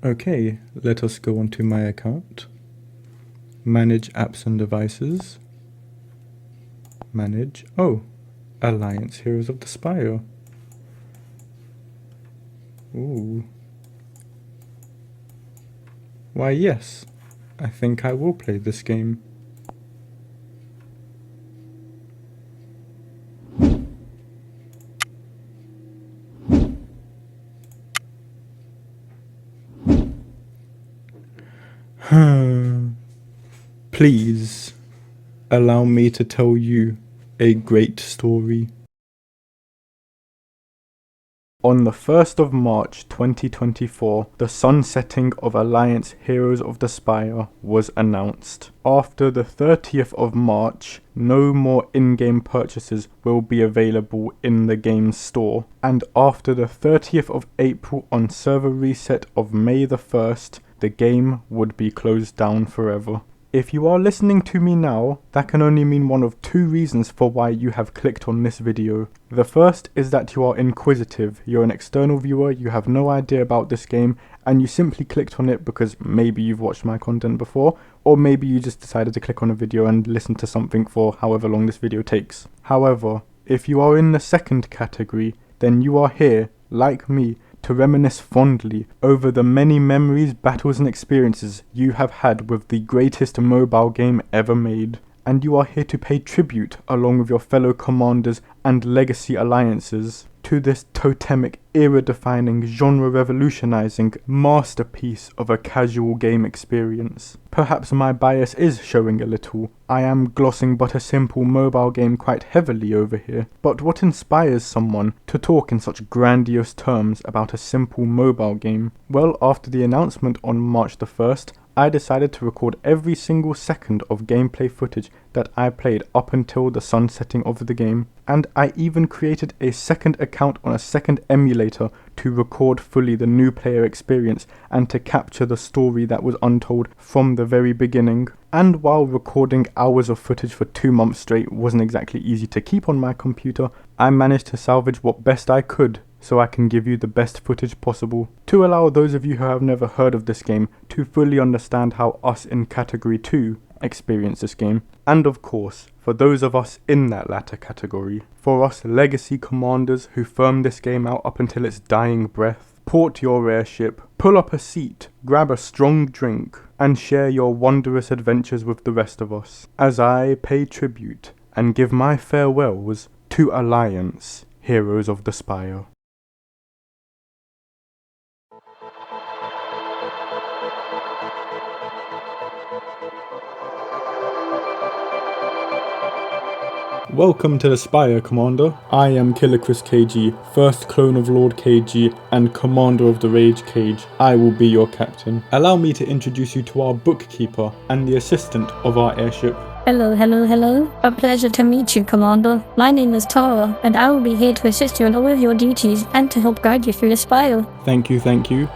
Okay, let us go onto my account. Manage apps and devices. Manage. Oh, Alliance Heroes of the Spire. Ooh. Why, yes. I think I will play this game. Please allow me to tell you a great story. On the 1st of March 2024, the sunsetting of Alliance Heroes of the Spire was announced. After the 30th of March, no more in-game purchases will be available in the game's store. And after the 30th of April on server reset of May the 1st, the game would be closed down forever. If you are listening to me now, that can only mean one of two reasons for why you have clicked on this video. The first is that you are inquisitive, you're an external viewer, you have no idea about this game, and you simply clicked on it because maybe you've watched my content before, or maybe you just decided to click on a video and listen to something for however long this video takes. However, if you are in the second category, then you are here, like me, to reminisce fondly over the many memories, battles and experiences you have had with the greatest mobile game ever made. And you are here to pay tribute, along with your fellow commanders and legacy alliances, to this totemic, era-defining, genre-revolutionizing masterpiece of a casual game experience. Perhaps my bias is showing a little. I am glossing but a simple mobile game quite heavily over here. But what inspires someone to talk in such grandiose terms about a simple mobile game? Well, after the announcement on March the 1st, I decided to record every single second of gameplay footage that I played up until the sunsetting of the game, and I even created a second account on a second emulator to record fully the new player experience and to capture the story that was untold from the very beginning. And while recording hours of footage for 2 months straight wasn't exactly easy to keep on my computer, I managed to salvage what best I could, so I can give you the best footage possible, to allow those of you who have never heard of this game to fully understand how us in Category 2 experience this game, and of course, for those of us in that latter category, for us legacy commanders who firmed this game out up until its dying breath, port your airship, pull up a seat, grab a strong drink, and share your wondrous adventures with the rest of us, as I pay tribute and give my farewells to Alliance Heroes of the Spire. Welcome to the Spire, Commander. I am Killer Chris KG, first clone of Lord KG and commander of the Rage Cage. I will be your captain. Allow me to introduce you to our bookkeeper and the assistant of our airship. Hello. A pleasure to meet you, Commander. My name is Tara, and I will be here to assist you in all of your duties and to help guide you through the Spire. Thank you.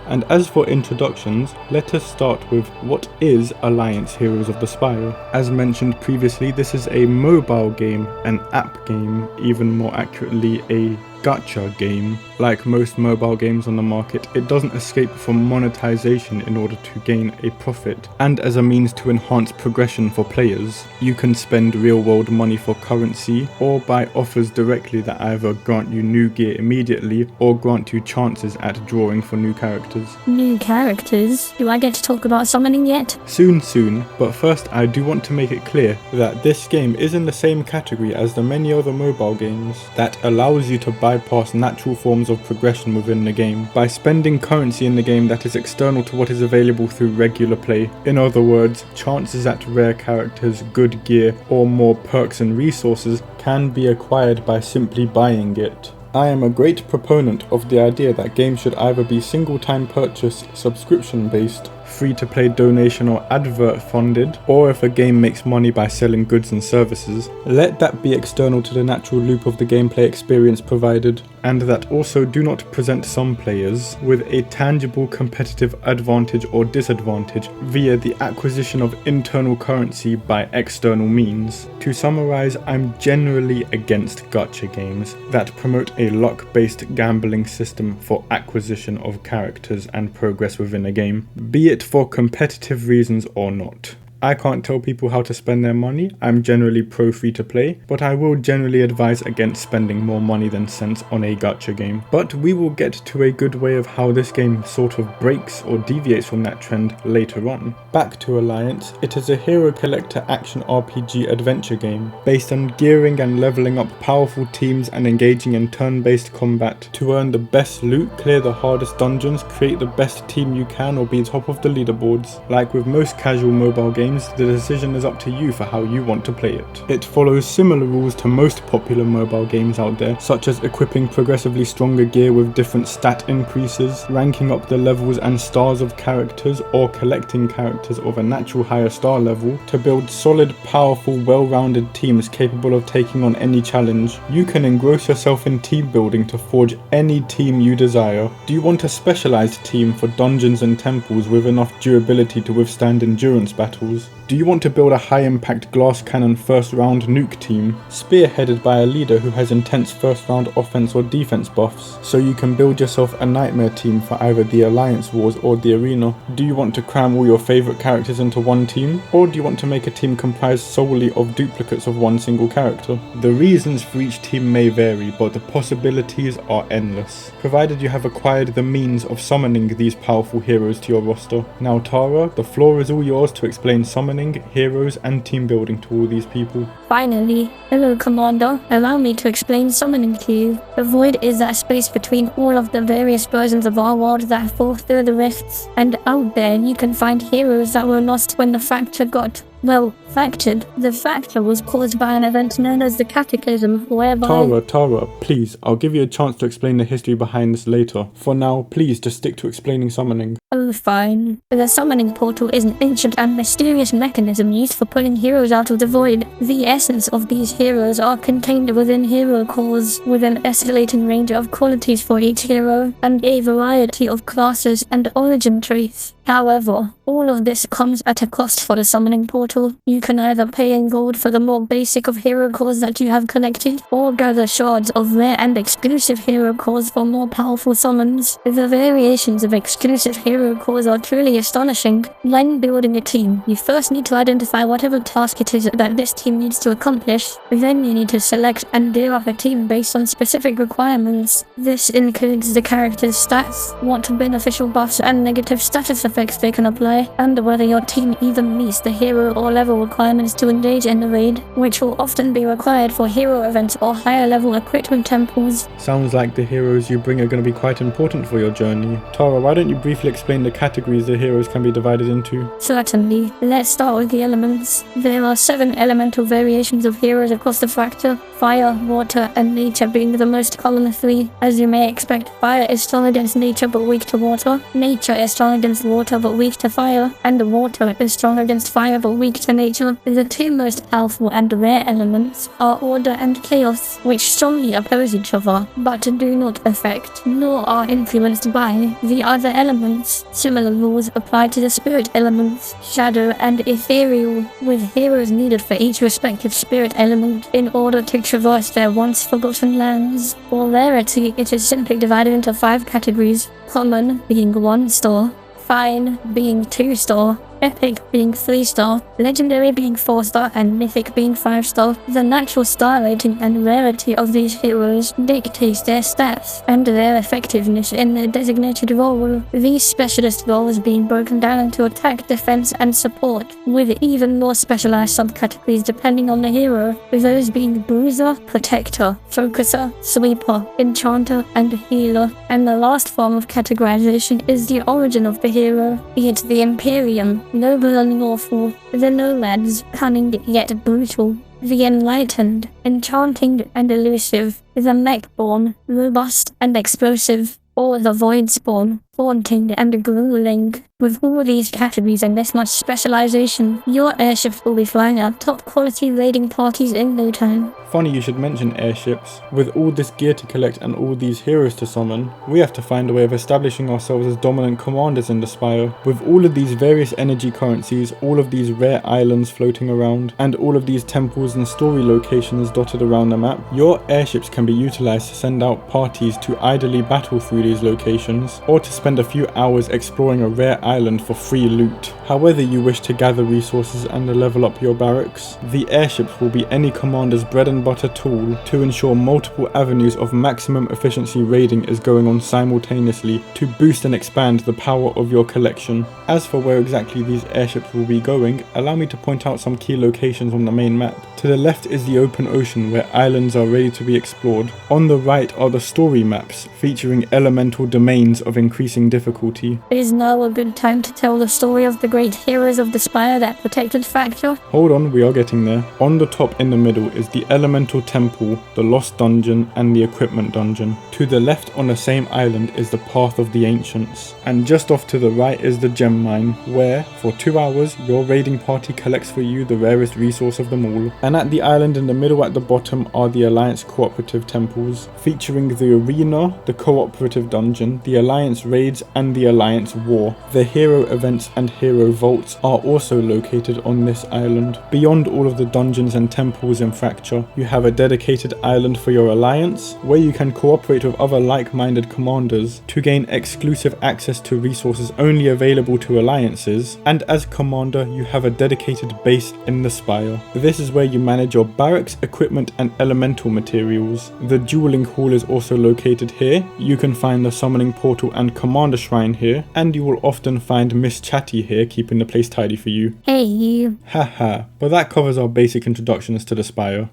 And as for introductions, let us start with what is Alliance Heroes of the Spire. As mentioned previously, this is a mobile game, an app game, even more accurately a gacha game. Like most mobile games on the market, it doesn't escape from monetization in order to gain a profit, and as a means to enhance progression for players. You can spend real world money for currency, or buy offers directly that either grant you new gear immediately, or grant you chances at drawing for new characters. New characters? Do I get to talk about summoning yet? Soon, but first I do want to make it clear that this game is in the same category as the many other mobile games that allows you to bypass natural forms of progression within the game by spending currency in the game that is external to what is available through regular play. In other words, chances at rare characters, good gear, or more perks and resources can be acquired by simply buying it. I am a great proponent of the idea that games should either be single-time purchase subscription based free-to-play donation or advert funded, or if a game makes money by selling goods and services, let that be external to the natural loop of the gameplay experience provided, and that also do not present some players with a tangible competitive advantage or disadvantage via the acquisition of internal currency by external means. To summarize, I'm generally against gacha games that promote a luck-based gambling system for acquisition of characters and progress within a game, be it for competitive reasons or not. I can't tell people how to spend their money. I'm generally pro free to play, but I will generally advise against spending more money than sense on a gacha game. But we will get to a good way of how this game sort of breaks or deviates from that trend later on. Back to Alliance, it is a hero collector action RPG adventure game based on gearing and leveling up powerful teams and engaging in turn-based combat to earn the best loot, clear the hardest dungeons, create the best team you can, or be top of the leaderboards. Like with most casual mobile games, the decision is up to you for how you want to play it. It follows similar rules to most popular mobile games out there, such as equipping progressively stronger gear with different stat increases, ranking up the levels and stars of characters, or collecting characters of a natural higher star level to build solid, powerful, well-rounded teams capable of taking on any challenge. You can engross yourself in team building to forge any team you desire. Do you want a specialized team for dungeons and temples with enough durability to withstand endurance battles? Do you want to build a high-impact glass cannon first-round nuke team, spearheaded by a leader who has intense first-round offense or defense buffs, so you can build yourself a nightmare team for either the Alliance Wars or the Arena? Do you want to cram all your favourite characters into one team, or do you want to make a team comprised solely of duplicates of one single character? The reasons for each team may vary, but the possibilities are endless, provided you have acquired the means of summoning these powerful heroes to your roster. Now Tara, the floor is all yours to explain summoning, heroes, and team building to all these people. Finally, hello Commander, allow me to explain summoning to you. The void is that space between all of the various versions of our world that fall through the rifts, and out there you can find heroes that were lost when the fracture got, well, fractured. The fracture was caused by an event known as the Cataclysm, whereby... Tara, please, I'll give you a chance to explain the history behind this later. For now, please just stick to explaining summoning. Oh, fine. The summoning portal is an ancient and mysterious mechanism used for pulling heroes out of the void. The essence of these heroes are contained within hero cores, with an escalating range of qualities for each hero, and a variety of classes and origin traits. However, all of this comes at a cost for the summoning portal. You can either pay in gold for the more basic of hero cores that you have collected, or gather shards of rare and exclusive hero cores for more powerful summons. The variations of exclusive hero cores are truly astonishing. When building a team, you first need to identify whatever task it is that this team needs to accomplish. Then you need to select and gear up a team based on specific requirements. This includes the character's stats, what beneficial buffs and negative status effects they can apply, and whether your team even meets the hero or level requirements to engage in the raid, which will often be required for hero events or higher level equipment temples. Sounds like the heroes you bring are going to be quite important for your journey. Tara, why don't you briefly explain the categories the heroes can be divided into? Certainly. Let's start with the elements. There are 7 elemental variations of heroes across the fracture, fire, water, and nature being the most common 3. As you may expect, fire is strong against nature but weak to water, nature is strong against water but weak to fire, and water is strong against fire but weak to nature. The 2 most powerful and rare elements are order and chaos, which strongly oppose each other, but do not affect, nor are influenced by, the other elements. Similar rules apply to the spirit elements, shadow and ethereal, with heroes needed for each respective spirit element in order to traverse their once forgotten lands. For rarity, it is simply divided into 5 categories: common being 1 star, fine being 2 star, epic being 3 star, legendary being 4 star, and mythic being 5 star. The natural star rating and rarity of these heroes dictates their stats and their effectiveness in their designated role, these specialist roles being broken down into attack, defense, and support, with even more specialized subcategories depending on the hero, those being bruiser, protector, focuser, sweeper, enchanter, and healer. And the last form of categorization is the origin of the hero, be it the Imperium, noble and lawful, the nomads, cunning yet brutal, the enlightened, enchanting and elusive, the mech-born, robust and explosive, or the void spawn, haunting, and grueling. With all these categories and this much specialization, your airships will be flying out top quality raiding parties in no time. Funny you should mention airships. With all this gear to collect and all these heroes to summon, we have to find a way of establishing ourselves as dominant commanders in the Spire. With all of these various energy currencies, all of these rare islands floating around, and all of these temples and story locations dotted around the map, your airships can be utilized to send out parties to idly battle through these locations, or to spend a few hours exploring a rare island for free loot. However you wish to gather resources and level up your barracks, the airships will be any commander's bread and butter tool to ensure multiple avenues of maximum efficiency raiding is going on simultaneously to boost and expand the power of your collection. As for where exactly these airships will be going, allow me to point out some key locations on the main map. To the left is the open ocean where islands are ready to be explored. On the right are the story maps featuring elemental domains of increasing difficulty. It is now a good time to tell the story of the great heroes of the Spire that protected Factor. Hold on, we are getting there. On the top in the middle is the Elemental Temple, the Lost Dungeon, and the Equipment Dungeon. To the left on the same island is the Path of the Ancients. And just off to the right is the Gem Mine, where, for 2 hours, your raiding party collects for you the rarest resource of them all. And at the island in the middle at the bottom are the Alliance Cooperative Temples, featuring the Arena, the Cooperative Dungeon, the Alliance Raids, and the Alliance War. The hero events and hero vaults are also located on this island. Beyond all of the dungeons and temples in Fracture, you have a dedicated island for your alliance, where you can cooperate with other like-minded commanders to gain exclusive access to resources only available to alliances, and as commander you have a dedicated base in the Spire. This is where you manage your barracks, equipment, and elemental materials. The dueling hall is also located here. You can find the summoning portal and commander shrine here, and you will often find Miss Chatty here keeping the place tidy for you. Hey you. Haha, but that covers our basic introductions to the Spire.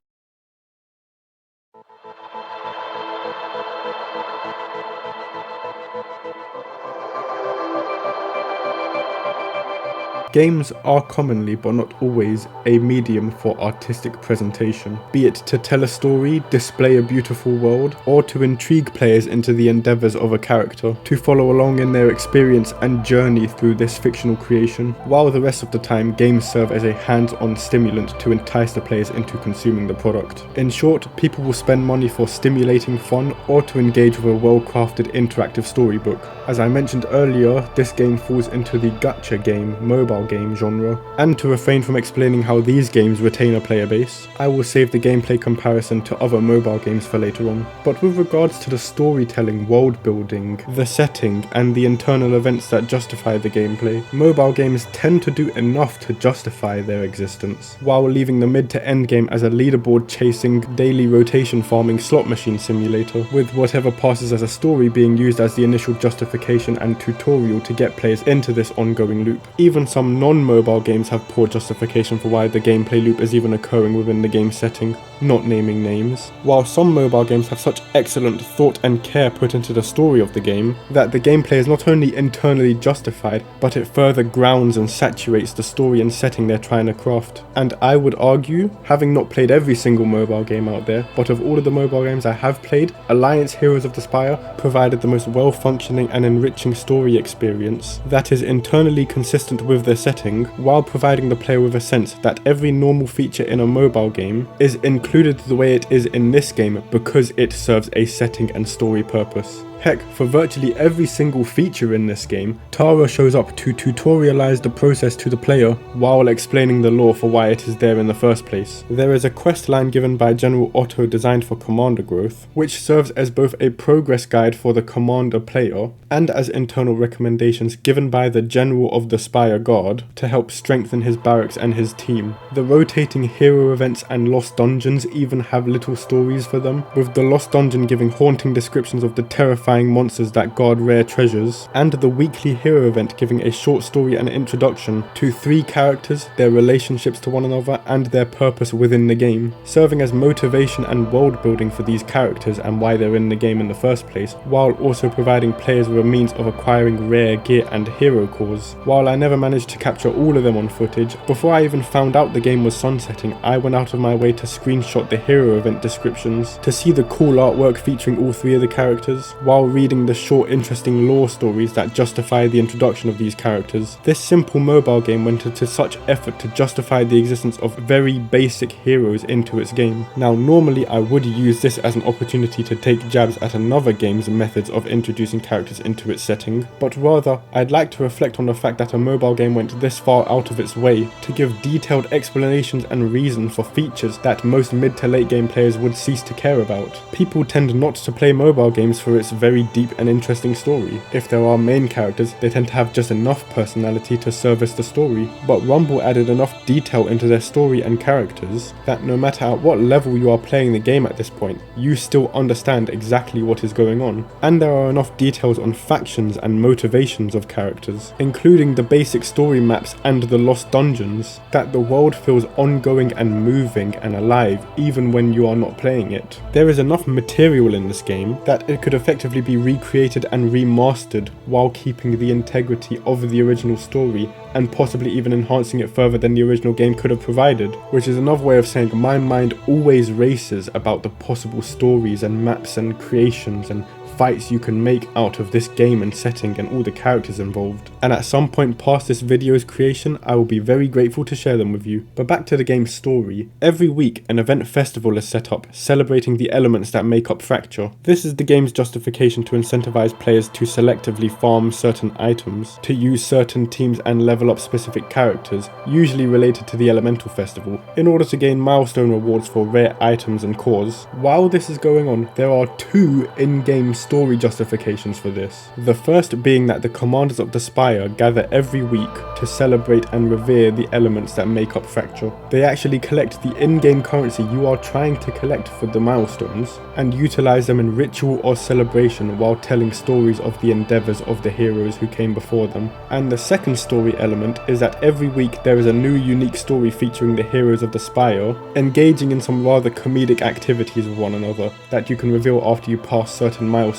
Games are commonly, but not always, a medium for artistic presentation, be it to tell a story, display a beautiful world, or to intrigue players into the endeavours of a character, to follow along in their experience and journey through this fictional creation, while the rest of the time games serve as a hands-on stimulant to entice the players into consuming the product. In short, people will spend money for stimulating fun or to engage with a well-crafted interactive storybook. As I mentioned earlier, this game falls into the gacha game, mobile game genre, and to refrain from explaining how these games retain a player base, I will save the gameplay comparison to other mobile games for later on. But with regards to the storytelling, world building, the setting, and the internal events that justify the gameplay, mobile games tend to do enough to justify their existence, while leaving the mid to end game as a leaderboard chasing, daily rotation farming slot machine simulator, with whatever passes as a story being used as the initial justification and tutorial to get players into this ongoing loop. Even some non-mobile games have poor justification for why the gameplay loop is even occurring within the game setting, not naming names. While some mobile games have such excellent thought and care put into the story of the game, that the gameplay is not only internally justified, but it further grounds and saturates the story and setting they're trying to craft. And I would argue, having not played every single mobile game out there, but of all of the mobile games I have played, Alliance Heroes of the Spire provided the most well-functioning and enriching story experience that is internally consistent with the setting, while providing the player with a sense that every normal feature in a mobile game is included the way it is in this game because it serves a setting and story purpose. Heck, for virtually every single feature in this game, Tara shows up to tutorialize the process to the player while explaining the lore for why it is there in the first place. There is a quest line given by General Otto designed for commander growth, which serves as both a progress guide for the commander player and as internal recommendations given by the General of the Spire Guard to help strengthen his barracks and his team. The rotating hero events and lost dungeons even have little stories for them, with the lost dungeon giving haunting descriptions of the terrifying monsters that guard rare treasures, and the weekly hero event giving a short story and introduction to 3 characters, their relationships to one another, and their purpose within the game, serving as motivation and world building for these characters and why they're in the game in the first place, while also providing players with a means of acquiring rare gear and hero cores. While I never managed to capture all of them on footage, before I even found out the game was sunsetting, I went out of my way to screenshot the hero event descriptions to see the cool artwork featuring all 3 of the characters, while while reading the short interesting lore stories that justify the introduction of these characters. This simple mobile game went into such effort to justify the existence of very basic heroes into its game. Now normally I would use this as an opportunity to take jabs at another game's methods of introducing characters into its setting, but rather I'd like to reflect on the fact that a mobile game went this far out of its way to give detailed explanations and reason for features that most mid to late game players would cease to care about. People tend not to play mobile games for its very deep and interesting story. If there are main characters, they tend to have just enough personality to service the story, but Rumble added enough detail into their story and characters that no matter at what level you are playing the game at this point, you still understand exactly what is going on. And there are enough details on factions and motivations of characters, including the basic story maps and the lost dungeons, that the world feels ongoing and moving and alive even when you are not playing it. There is enough material in this game that it could effectively be recreated and remastered while keeping the integrity of the original story and possibly even enhancing it further than the original game could have provided, which is another way of saying my mind always races about the possible stories and maps and creations and fights you can make out of this game and setting and all the characters involved. And at some point past this video's creation, I will be very grateful to share them with you. But back to the game's story. Every week, an event festival is set up, celebrating the elements that make up Fracture. This is the game's justification to incentivize players to selectively farm certain items, to use certain teams and level up specific characters, usually related to the Elemental Festival, in order to gain milestone rewards for rare items and cores. While this is going on, there are two in-game story justifications for this. The first being that the commanders of the Spire gather every week to celebrate and revere the elements that make up Fracture. They actually collect the in-game currency you are trying to collect for the milestones and utilize them in ritual or celebration while telling stories of the endeavors of the heroes who came before them. And the second story element is that every week there is a new unique story featuring the heroes of the Spire engaging in some rather comedic activities with one another that you can reveal after you pass certain milestones.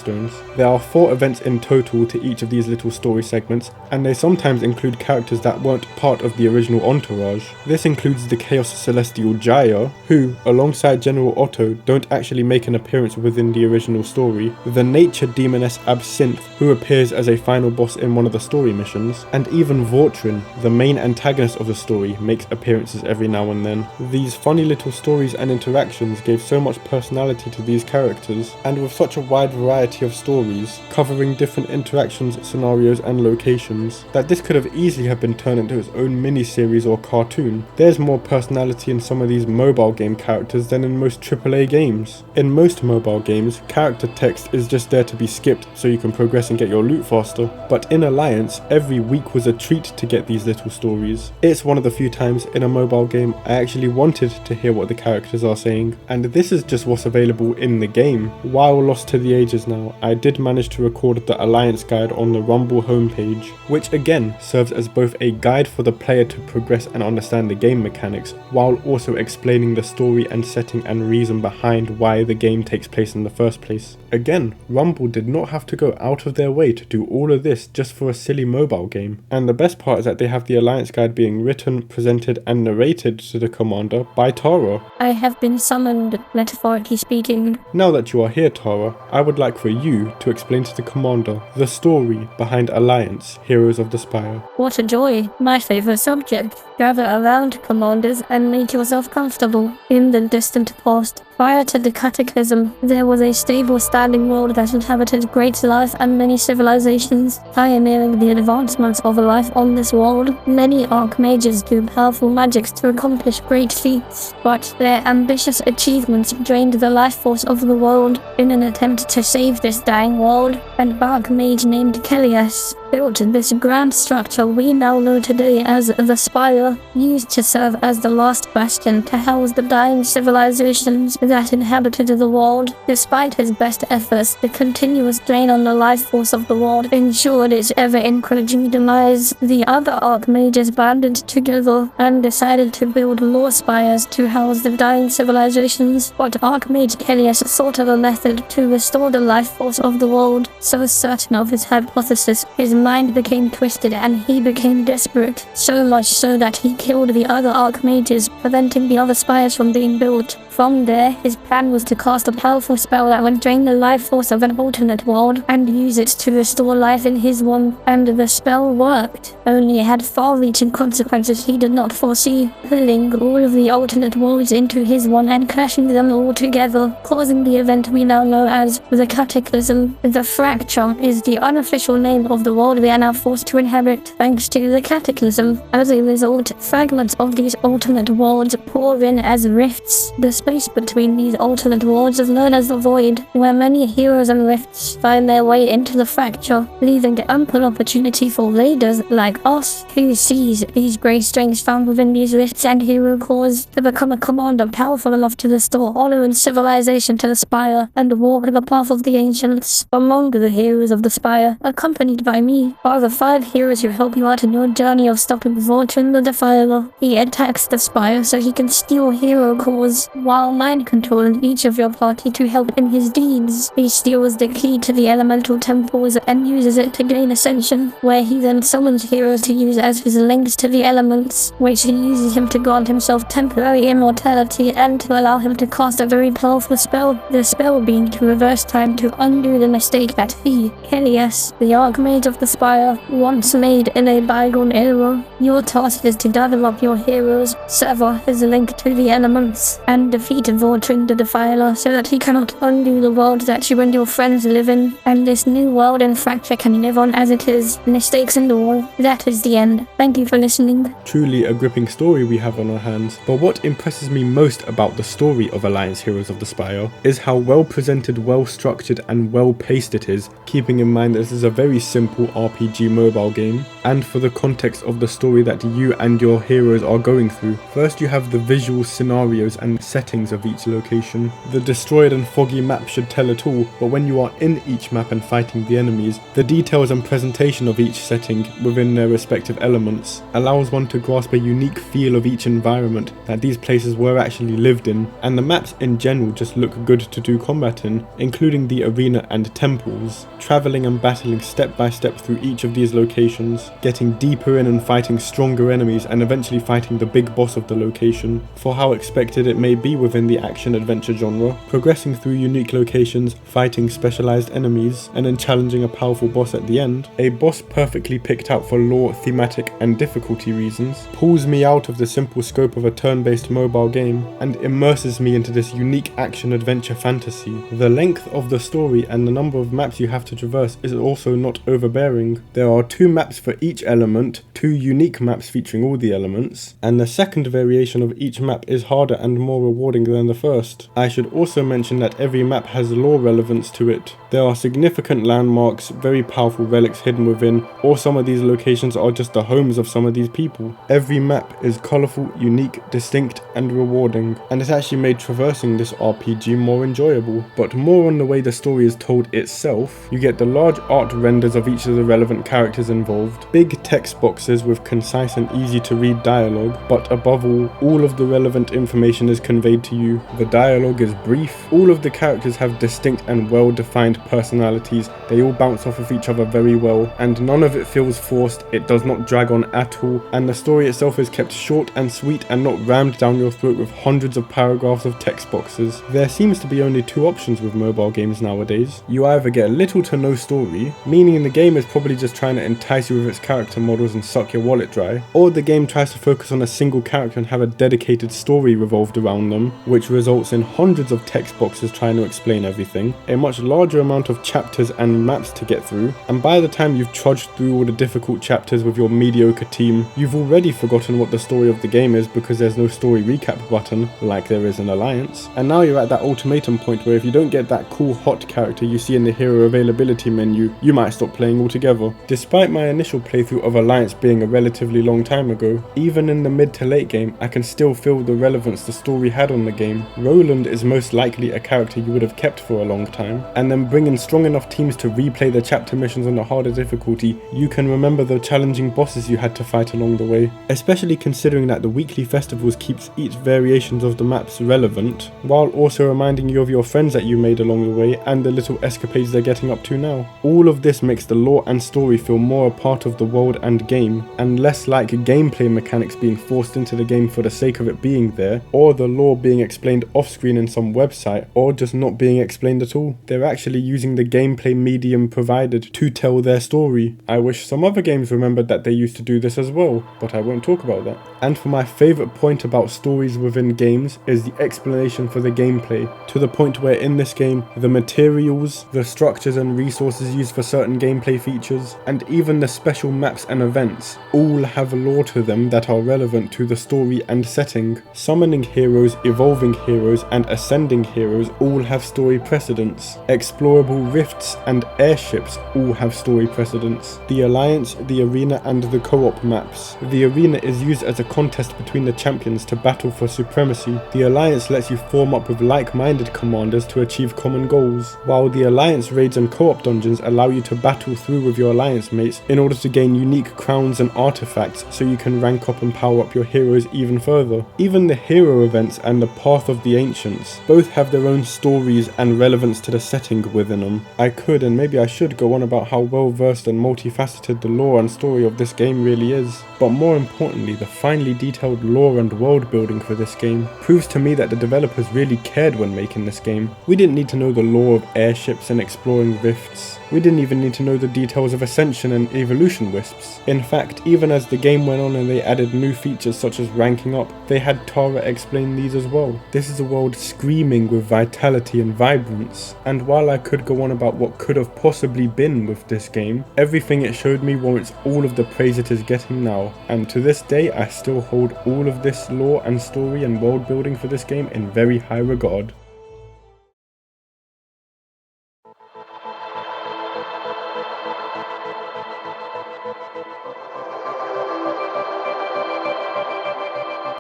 There are 4 events in total to each of these little story segments, and they sometimes include characters that weren't part of the original entourage. This includes the Chaos Celestial Jaya, who, alongside General Otto, don't actually make an appearance within the original story, the Nature Demoness Absinthe, who appears as a final boss in one of the story missions, and even Vortrin, the main antagonist of the story, makes appearances every now and then. These funny little stories and interactions gave so much personality to these characters, and with such a wide variety of stories, covering different interactions, scenarios and locations, that this could have easily have been turned into its own mini-series or cartoon. There's more personality in some of these mobile game characters than in most AAA games. In most mobile games, character text is just there to be skipped so you can progress and get your loot faster, but in Alliance, every week was a treat to get these little stories. It's one of the few times in a mobile game I actually wanted to hear what the characters are saying, and this is just what's available in the game. While lost to the ages now, I did manage to record the Alliance guide on the Rumble homepage, which again serves as both a guide for the player to progress and understand the game mechanics, while also explaining the story and setting and reason behind why the game takes place in the first place. Again, Rumble did not have to go out of their way to do all of this just for a silly mobile game. And the best part is that they have the Alliance guide being written, presented and narrated to the commander by Tara. I have been summoned, metaphorically speaking. Now that you are here, Tara, I would like for you to explain to the commander the story behind Alliance, Heroes of the Spire. What a joy, my favorite subject. Gather around, commanders, and make yourself comfortable. In the distant past, prior to the Cataclysm, there was a stable standing world that inhabited great life and many civilizations, pioneering the advancements of life on this world. Many archmages do powerful magics to accomplish great feats, but their ambitious achievements drained the life force of the world. In an attempt to save this dying world, an archmage named Kelias built this grand structure we now know today as the Spire, used to serve as the last bastion to house the dying civilizations that inhabited the world. Despite his best efforts, the continuous drain on the life force of the world ensured its ever-increasing demise. The other archmages banded together and decided to build more spires to house the dying civilizations, but Archmage Kelias thought of a method to restore the life force of the world. So certain of his hypothesis, his mind became twisted and he became desperate, so much so that he killed the other archmages, preventing the other spires from being built. From there, his plan was to cast a powerful spell that would drain the life force of an alternate world and use it to restore life in his one, and the spell worked. Only it had far-reaching consequences he did not foresee, pulling all of the alternate worlds into his one and crashing them all together, causing the event we now know as the Cataclysm. The Fracture is the unofficial name of the world they are now forced to inhabit thanks to the Cataclysm. As a result, fragments of these alternate worlds pour in as rifts. The space between these alternate worlds is known as the Void, where many heroes and rifts find their way into the Fracture, leaving the ample opportunity for raiders like us who seize these grey strings found within these rifts and hero cores to become a commander powerful enough to restore honor and civilization to the Spire and walk the path of the ancients. Among the heroes of the Spire, accompanied by me, are the 5 heroes who help you out in your journey of stopping Vortin the Defiler. He attacks the Spire so he can steal hero cores, while mind controlling each of your party to help in his deeds. He steals the key to the elemental temples and uses it to gain ascension, where he then summons heroes to use as his links to the elements, which he uses him to grant himself temporary immortality and to allow him to cast a very powerful spell, the spell being to reverse time to undo the mistake that he, Helios, the Archmage of the Spire, once made in a bygone era. Your task is to develop your heroes, sever his link to the elements, and defeat Vortin the Defiler so that he cannot undo the world that you and your friends live in, and this new world in Fracture can live on as it is, mistakes and all. That is the end. Thank you for listening. Truly a gripping story we have on our hands, but what impresses me most about the story of Alliance Heroes of the Spire is how well presented, well structured and well paced it is, keeping in mind that this is a very simple RPG mobile game, and for the context of the story that you and your heroes are going through. First you have the visual scenarios and settings of each location. The destroyed and foggy map should tell it all, but when you are in each map and fighting the enemies, the details and presentation of each setting within their respective elements allows one to grasp a unique feel of each environment that these places were actually lived in, and the maps in general just look good to do combat in, including the arena and temples. Travelling and battling step by step through each of these locations, getting deeper in and fighting stronger enemies and eventually fighting the big boss of the location, for how expected it may be within the action-adventure genre, progressing through unique locations, fighting specialised enemies, and then challenging a powerful boss at the end. A boss perfectly picked out for lore, thematic and difficulty reasons, pulls me out of the simple scope of a turn-based mobile game and immerses me into this unique action-adventure fantasy. The length of the story and the number of maps you have to traverse is also not overbearing. There are 2 maps for each element, 2 unique maps featuring all the elements, and the second variation of each map is harder and more rewarding than the first. I should also mention that every map has lore relevance to it. There are significant landmarks, very powerful relics hidden within, or some of these locations are just the homes of some of these people. Every map is colourful, unique, distinct and rewarding, and it's actually made traversing this RPG more enjoyable. But more on the way the story is told itself, you get the large art renders of each of the relevant characters involved, big text boxes with concise and easy to read dialogue, but above all of the relevant information is conveyed to you. The dialogue is brief, all of the characters have distinct and well defined personalities, they all bounce off of each other very well, and none of it feels forced, it does not drag on at all, and the story itself is kept short and sweet and not rammed down your throat with hundreds of paragraphs of text boxes. There seems to be only 2 options with mobile games nowadays. You either get little to no story, meaning the game is probably just trying to entice you with its character models and suck your wallet dry, or the game tries to focus on a single character and have a dedicated story revolved around them, which results in hundreds of text boxes trying to explain everything, a much larger amount of chapters and maps to get through, and by the time you've trudged through all the difficult chapters with your mediocre team, you've already forgotten what the story of the game is because there's no story recap button like there is in Alliance, and now you're at that ultimatum point where if you don't get that cool hot character you see in the hero availability menu, you might stop playing altogether. Despite my initial playthrough of Alliance being a relatively long time ago, even in the mid to late game I can still feel the relevance the story had on the game. Roland is most likely a character you would have kept for a long time, and then bring in strong enough teams to replay the chapter missions on a harder difficulty, you can remember the challenging bosses you had to fight along the way, especially considering that the weekly festivals keeps each variations of the maps relevant, while also reminding you of your friends that you made along the way and the little escapades they're getting up to now. All of this makes the lore and story feel more a part of of the world and game, and less like gameplay mechanics being forced into the game for the sake of it being there, or the lore being explained off-screen in some website, or just not being explained at all. They're actually using the gameplay medium provided to tell their story. I wish some other games remembered that they used to do this as well, but I won't talk about that. And for my favourite point about stories within games is the explanation for the gameplay, to the point where in this game, the materials, the structures and resources used for certain gameplay features, and even the special maps and events, all have lore to them that are relevant to the story and setting. Summoning heroes, evolving heroes, and ascending heroes all have story precedence. Explorable rifts and airships all have story precedence. The Alliance, the Arena, and the co-op maps. The Arena is used as a contest between the champions to battle for supremacy. The Alliance lets you form up with like-minded commanders to achieve common goals, while the Alliance raids and co-op dungeons allow you to battle through with your Alliance mates in order to gain unique crowns and artifacts so you can rank up and power up your heroes even further. Even the hero events and the Path of the Ancients both have their own stories and relevance to the setting within them. I could and maybe I should go on about how well versed and multifaceted the lore and story of this game really is, but more importantly, the finely detailed lore and world building for this game proves to me that the developers really cared when making this game. We didn't need to know the lore of airships and exploring rifts. We didn't even need to know the details of Ascension and Evolution Wisps. In fact, even as the game went on and they added new features such as ranking up, they had Tara explain these as well. This is a world screaming with vitality and vibrance, and while I could go on about what could have possibly been with this game, everything it showed me warrants all of the praise it is getting now, and to this day I still hold all of this lore and story and world building for this game in very high regard.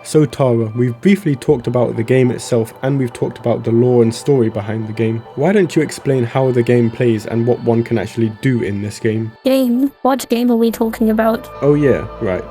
So Tara, we've briefly talked about the game itself and we've talked about the lore and story behind the game. Why don't you explain how the game plays and what one can actually do in this game? Game? What game are we talking about? Oh yeah, right.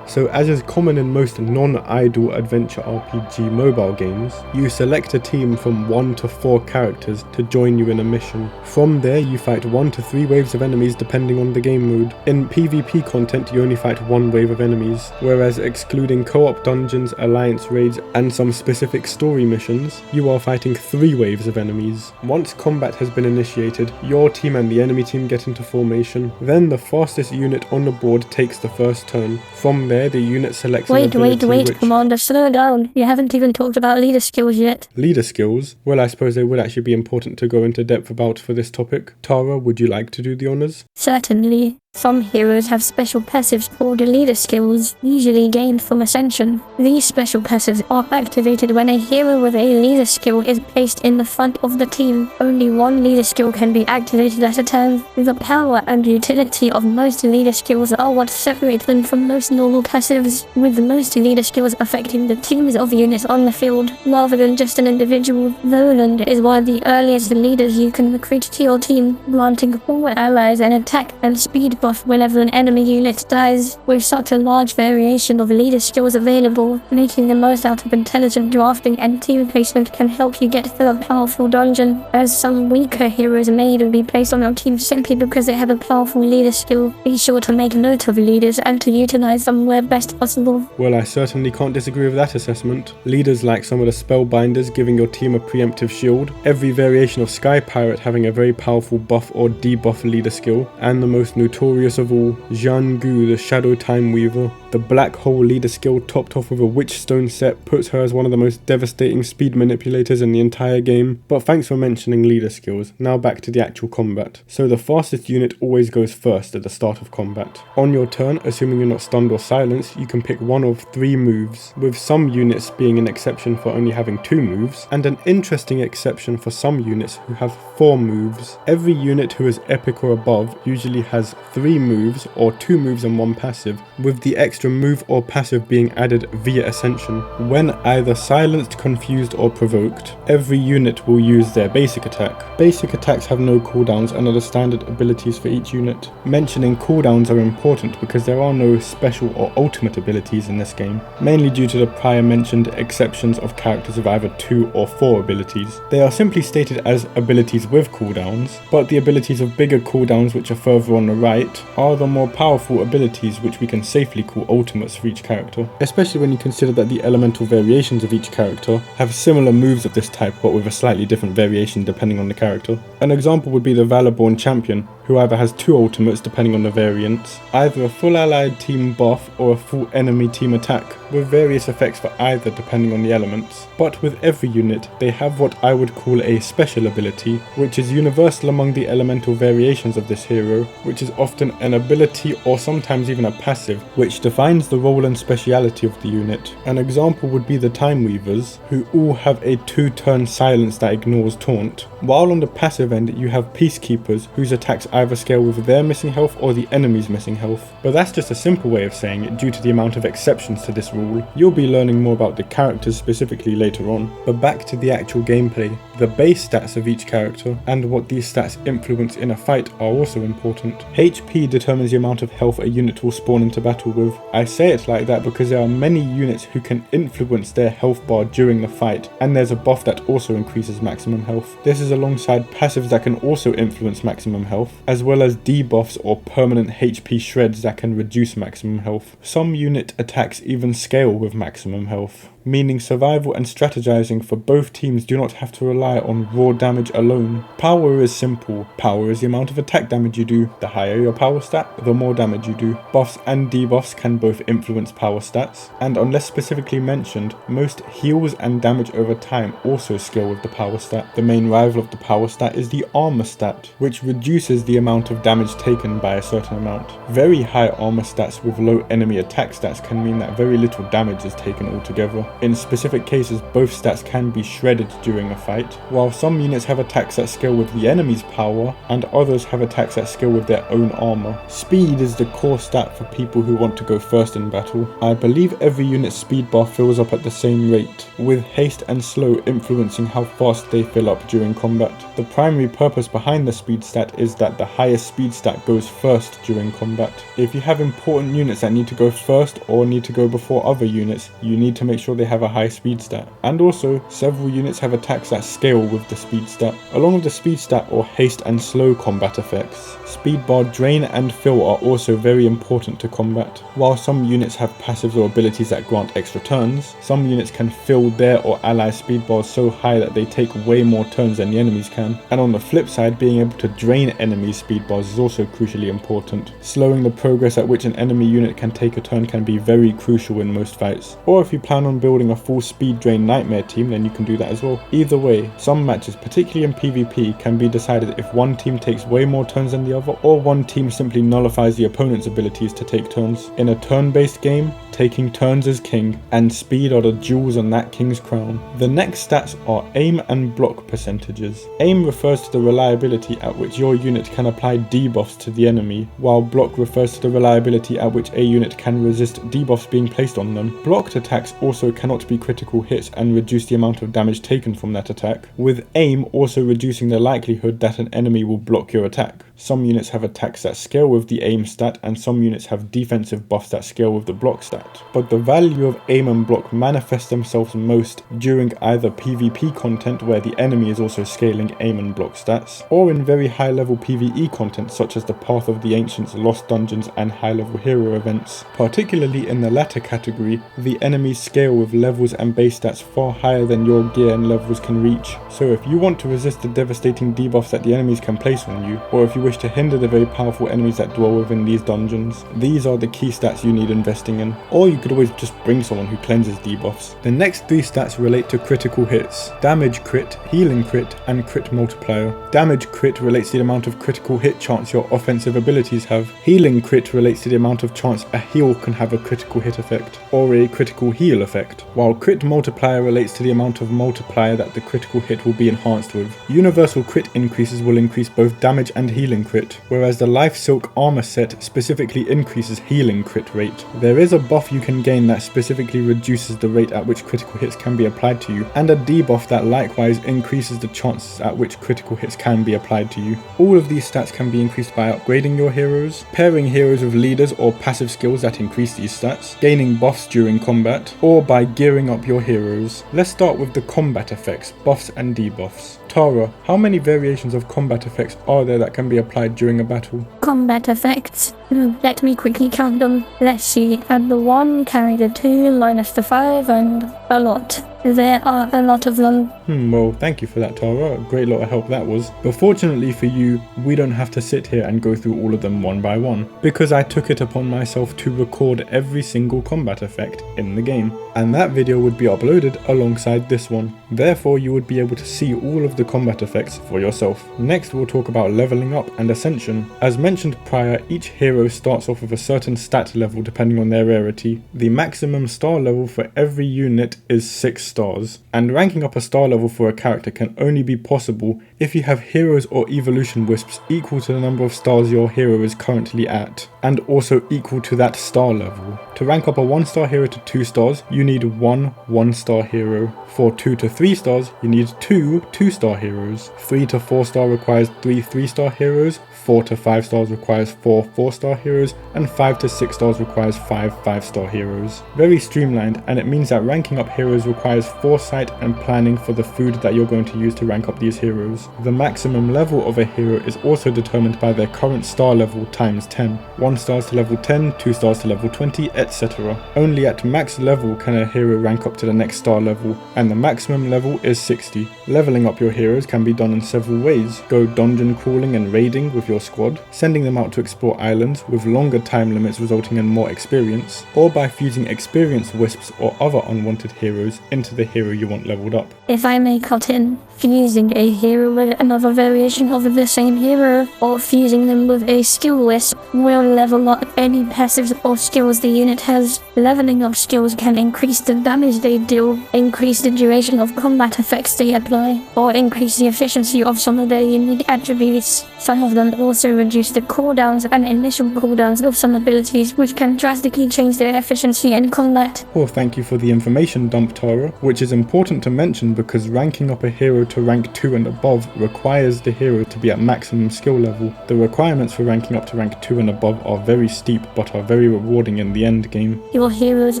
So as is common in most non-idle adventure RPG mobile games, you select a team from 1 to 4 characters to join you in a mission. From there you fight 1 to 3 waves of enemies depending on the game mode. In PvP content you only fight 1 wave of enemies, whereas excluding co-op dungeons, alliance raids and some specific story missions, you are fighting 3 waves of enemies. Once combat has been initiated, your team and the enemy team get into formation. Then the fastest unit on the board takes the first turn. From there the unit selects Wait, Commander, slow down. You haven't even talked about leader skills yet. Leader skills? Well, I suppose they would actually be important to go into depth about for this topic. Tara, would you like to do the honours? Certainly. Some heroes have special passives called leader skills, usually gained from Ascension. These special passives are activated when a hero with a leader skill is placed in the front of the team. Only 1 leader skill can be activated at a time. The power and utility of most leader skills are what separate them from most normal passives, with most leader skills affecting the teams of units on the field, rather than just an individual. Roland is one of the earliest leaders you can recruit to your team, granting 4 allies an attack and speed buff whenever an enemy unit dies. With such a large variation of leader skills available, making the most out of intelligent drafting and team placement can help you get through a powerful dungeon, as some weaker heroes may even be placed on your team simply because they have a powerful leader skill. Be sure to make note of leaders and to utilize them where best possible. Well, I certainly can't disagree with that assessment. Leaders like some of the Spellbinders giving your team a preemptive shield, every variation of Sky Pirate having a very powerful buff or debuff leader skill, and the most notorious of all, Zhan Gu, the Shadow Time Weaver. The Black Hole leader skill topped off with a Witchstone set puts her as one of the most devastating speed manipulators in the entire game. But thanks for mentioning leader skills. Now back to the actual combat. So the fastest unit always goes first at the start of combat. On your turn, assuming you're not stunned or silenced, you can pick one of 3 moves, with some units being an exception for only having 2 moves, and an interesting exception for some units who have 4 moves. Every unit who is epic or above usually has 3 moves or 2 moves and 1 passive, with the extra extra move or passive being added via Ascension. When either silenced, confused or provoked, every unit will use their basic attack. Basic attacks have no cooldowns and are the standard abilities for each unit. Mentioning cooldowns are important because there are no special or ultimate abilities in this game, mainly due to the prior mentioned exceptions of characters with either 2 or 4 abilities. They are simply stated as abilities with cooldowns, but the abilities of bigger cooldowns, which are further on the right, are the more powerful abilities which we can safely call ultimates for each character, especially when you consider that the elemental variations of each character have similar moves of this type but with a slightly different variation depending on the character. An example would be the Valorborn champion, who either has 2 ultimates depending on the variants, either a full allied team buff or a full enemy team attack, with various effects for either depending on the elements. But with every unit, they have what I would call a special ability, which is universal among the elemental variations of this hero, which is often an ability or sometimes even a passive, which defines the role and speciality of the unit. An example would be the Time Weavers, who all have a 2-turn silence that ignores taunt, while on the passive end you have Peacekeepers, whose attacks either scale with their missing health or the enemy's missing health. But that's just a simple way of saying it due to the amount of exceptions to this rule. You'll be learning more about the characters specifically later on. But back to the actual gameplay. The base stats of each character and what these stats influence in a fight are also important. HP determines the amount of health a unit will spawn into battle with. I say it like that because there are many units who can influence their health bar during the fight, and there's a buff that also increases maximum health. This is alongside passives that can also influence maximum health, as well as debuffs or permanent HP shreds that can reduce maximum health. Some unit attacks even scale with maximum health, meaning survival and strategizing for both teams do not have to rely on raw damage alone. Power is simple. Power is the amount of attack damage you do. The higher your power stat, the more damage you do. Buffs and debuffs can both influence power stats, and unless specifically mentioned, most heals and damage over time also scale with the power stat. The main rival of the power stat is the armor stat, which reduces the amount of damage taken by a certain amount. Very high armor stats with low enemy attack stats can mean that very little damage is taken altogether. In specific cases, both stats can be shredded during a fight, while some units have attacks that scale with the enemy's power, and others have attacks that scale with their own armor. Speed is the core stat for people who want to go first in battle. I believe every unit's speed bar fills up at the same rate, with haste and slow influencing how fast they fill up during combat. The primary purpose behind the speed stat is that the highest speed stat goes first during combat. If you have important units that need to go first or need to go before other units, you need to make sure they have a high speed stat. And also, several units have attacks that scale with the speed stat. Along with the speed stat or haste and slow combat effects, speed bar drain and fill are also very important to combat. While some units have passives or abilities that grant extra turns, some units can fill their or ally speed bars so high that they take way more turns than the enemies can. And on the flip side, being able to drain enemies' speed bars is also crucially important. Slowing the progress at which an enemy unit can take a turn can be very crucial in most fights. Or if you plan on building a full speed drain nightmare team, then you can do that as well. Either way, some matches, particularly in PvP, can be decided if one team takes way more turns than the other, or one team simply nullifies the opponent's abilities to take turns. In a turn-based game, taking turns is king, and speed are the jewels on that king's crown. The next stats are aim and block percentages. Aim refers to the reliability at which your unit can apply debuffs to the enemy, while block refers to the reliability at which a unit can resist debuffs being placed on them. Blocked attacks also cannot be critical hits and reduce the amount of damage taken from that attack, with aim also reducing the likelihood that an enemy will block your attack. Some units have attacks that scale with the aim stat, and some units have defensive buffs that scale with the block stat. But the value of aim and block manifest themselves most during either PvP content where the enemy is also scaling aim and block stats, or in very high level PvE content such as the Path of the Ancients, Lost Dungeons and high level hero events. Particularly in the latter category, the enemies scale with levels and base stats far higher than your gear and levels can reach. So if you want to resist the devastating debuffs that the enemies can place on you, or if you wish to hinder the very powerful enemies that dwell within these dungeons, these are the key stats you need investing in. Or you could always just bring someone who cleanses debuffs. The next 3 stats relate to critical hits: damage crit, healing crit, and crit multiplier. Damage crit relates to the amount of critical hit chance your offensive abilities have. Healing crit relates to the amount of chance a heal can have a critical hit effect, or a critical heal effect, while crit multiplier relates to the amount of multiplier that the critical hit will be enhanced with. Universal crit increases will increase both damage and healing healing crit, whereas the Life Silk armor set specifically increases healing crit rate. There is a buff you can gain that specifically reduces the rate at which critical hits can be applied to you, and a debuff that likewise increases the chances at which critical hits can be applied to you. All of these stats can be increased by upgrading your heroes, pairing heroes with leaders or passive skills that increase these stats, gaining buffs during combat, or by gearing up your heroes. Let's start with the combat effects, buffs and debuffs. Tara, how many variations of combat effects are there that can be applied during a battle? Combat effects. Let me quickly count them. Let's see. Add the 1, carry the 2, minus the 5, and a lot. There are a lot of them. Well, thank you for that, Tara. A great lot of help that was. But fortunately for you, we don't have to sit here and go through all of them one by one, because I took it upon myself to record every single combat effect in the game, and that video would be uploaded alongside this one. Therefore, you would be able to see all of the combat effects for yourself. Next, we'll talk about leveling up and ascension. As mentioned prior, each hero starts off with a certain stat level depending on their rarity. The maximum star level for every unit is 6 stars, and ranking up a star level for a character can only be possible if you have heroes or evolution wisps equal to the number of stars your hero is currently at, and also equal to that star level. To rank up a 1-star hero to 2 stars, you need 1 1-star hero. For 2 to 3 stars, you need 2 2-star heroes. 3 to 4 star requires 3 3-star heroes. 4 to 5 stars requires 4 4-star heroes, and 5 to 6 stars requires 5 5-star heroes. Very streamlined, and it means that ranking up heroes requires foresight and planning for the food that you're going to use to rank up these heroes. The maximum level of a hero is also determined by their current star level times 10. 1 stars to level 10, 2 stars to level 20, etc. Only at max level can a hero rank up to the next star level, and the maximum level is 60. Leveling up your heroes can be done in several ways. Go dungeon crawling and raiding with your squad, sending them out to explore islands with longer time limits resulting in more experience, or by fusing experience wisps or other unwanted heroes into the hero you want leveled up. If I may cut in, fusing a hero with another variation of the same hero, or fusing them with a skill wisp, will level up any passives or skills the unit has. Leveling up skills can increase the damage they deal, increase the duration of combat effects they apply, or increase the efficiency of some of their unique attributes. Some of them also reduce the cooldowns and initial cooldowns of some abilities, which can drastically change their efficiency in combat. Well, thank you for the information dump, Tara, which is important to mention because ranking up a hero to rank 2 and above requires the hero to be at maximum skill level. The requirements for ranking up to rank 2 and above are very steep but are very rewarding in the end game. Your heroes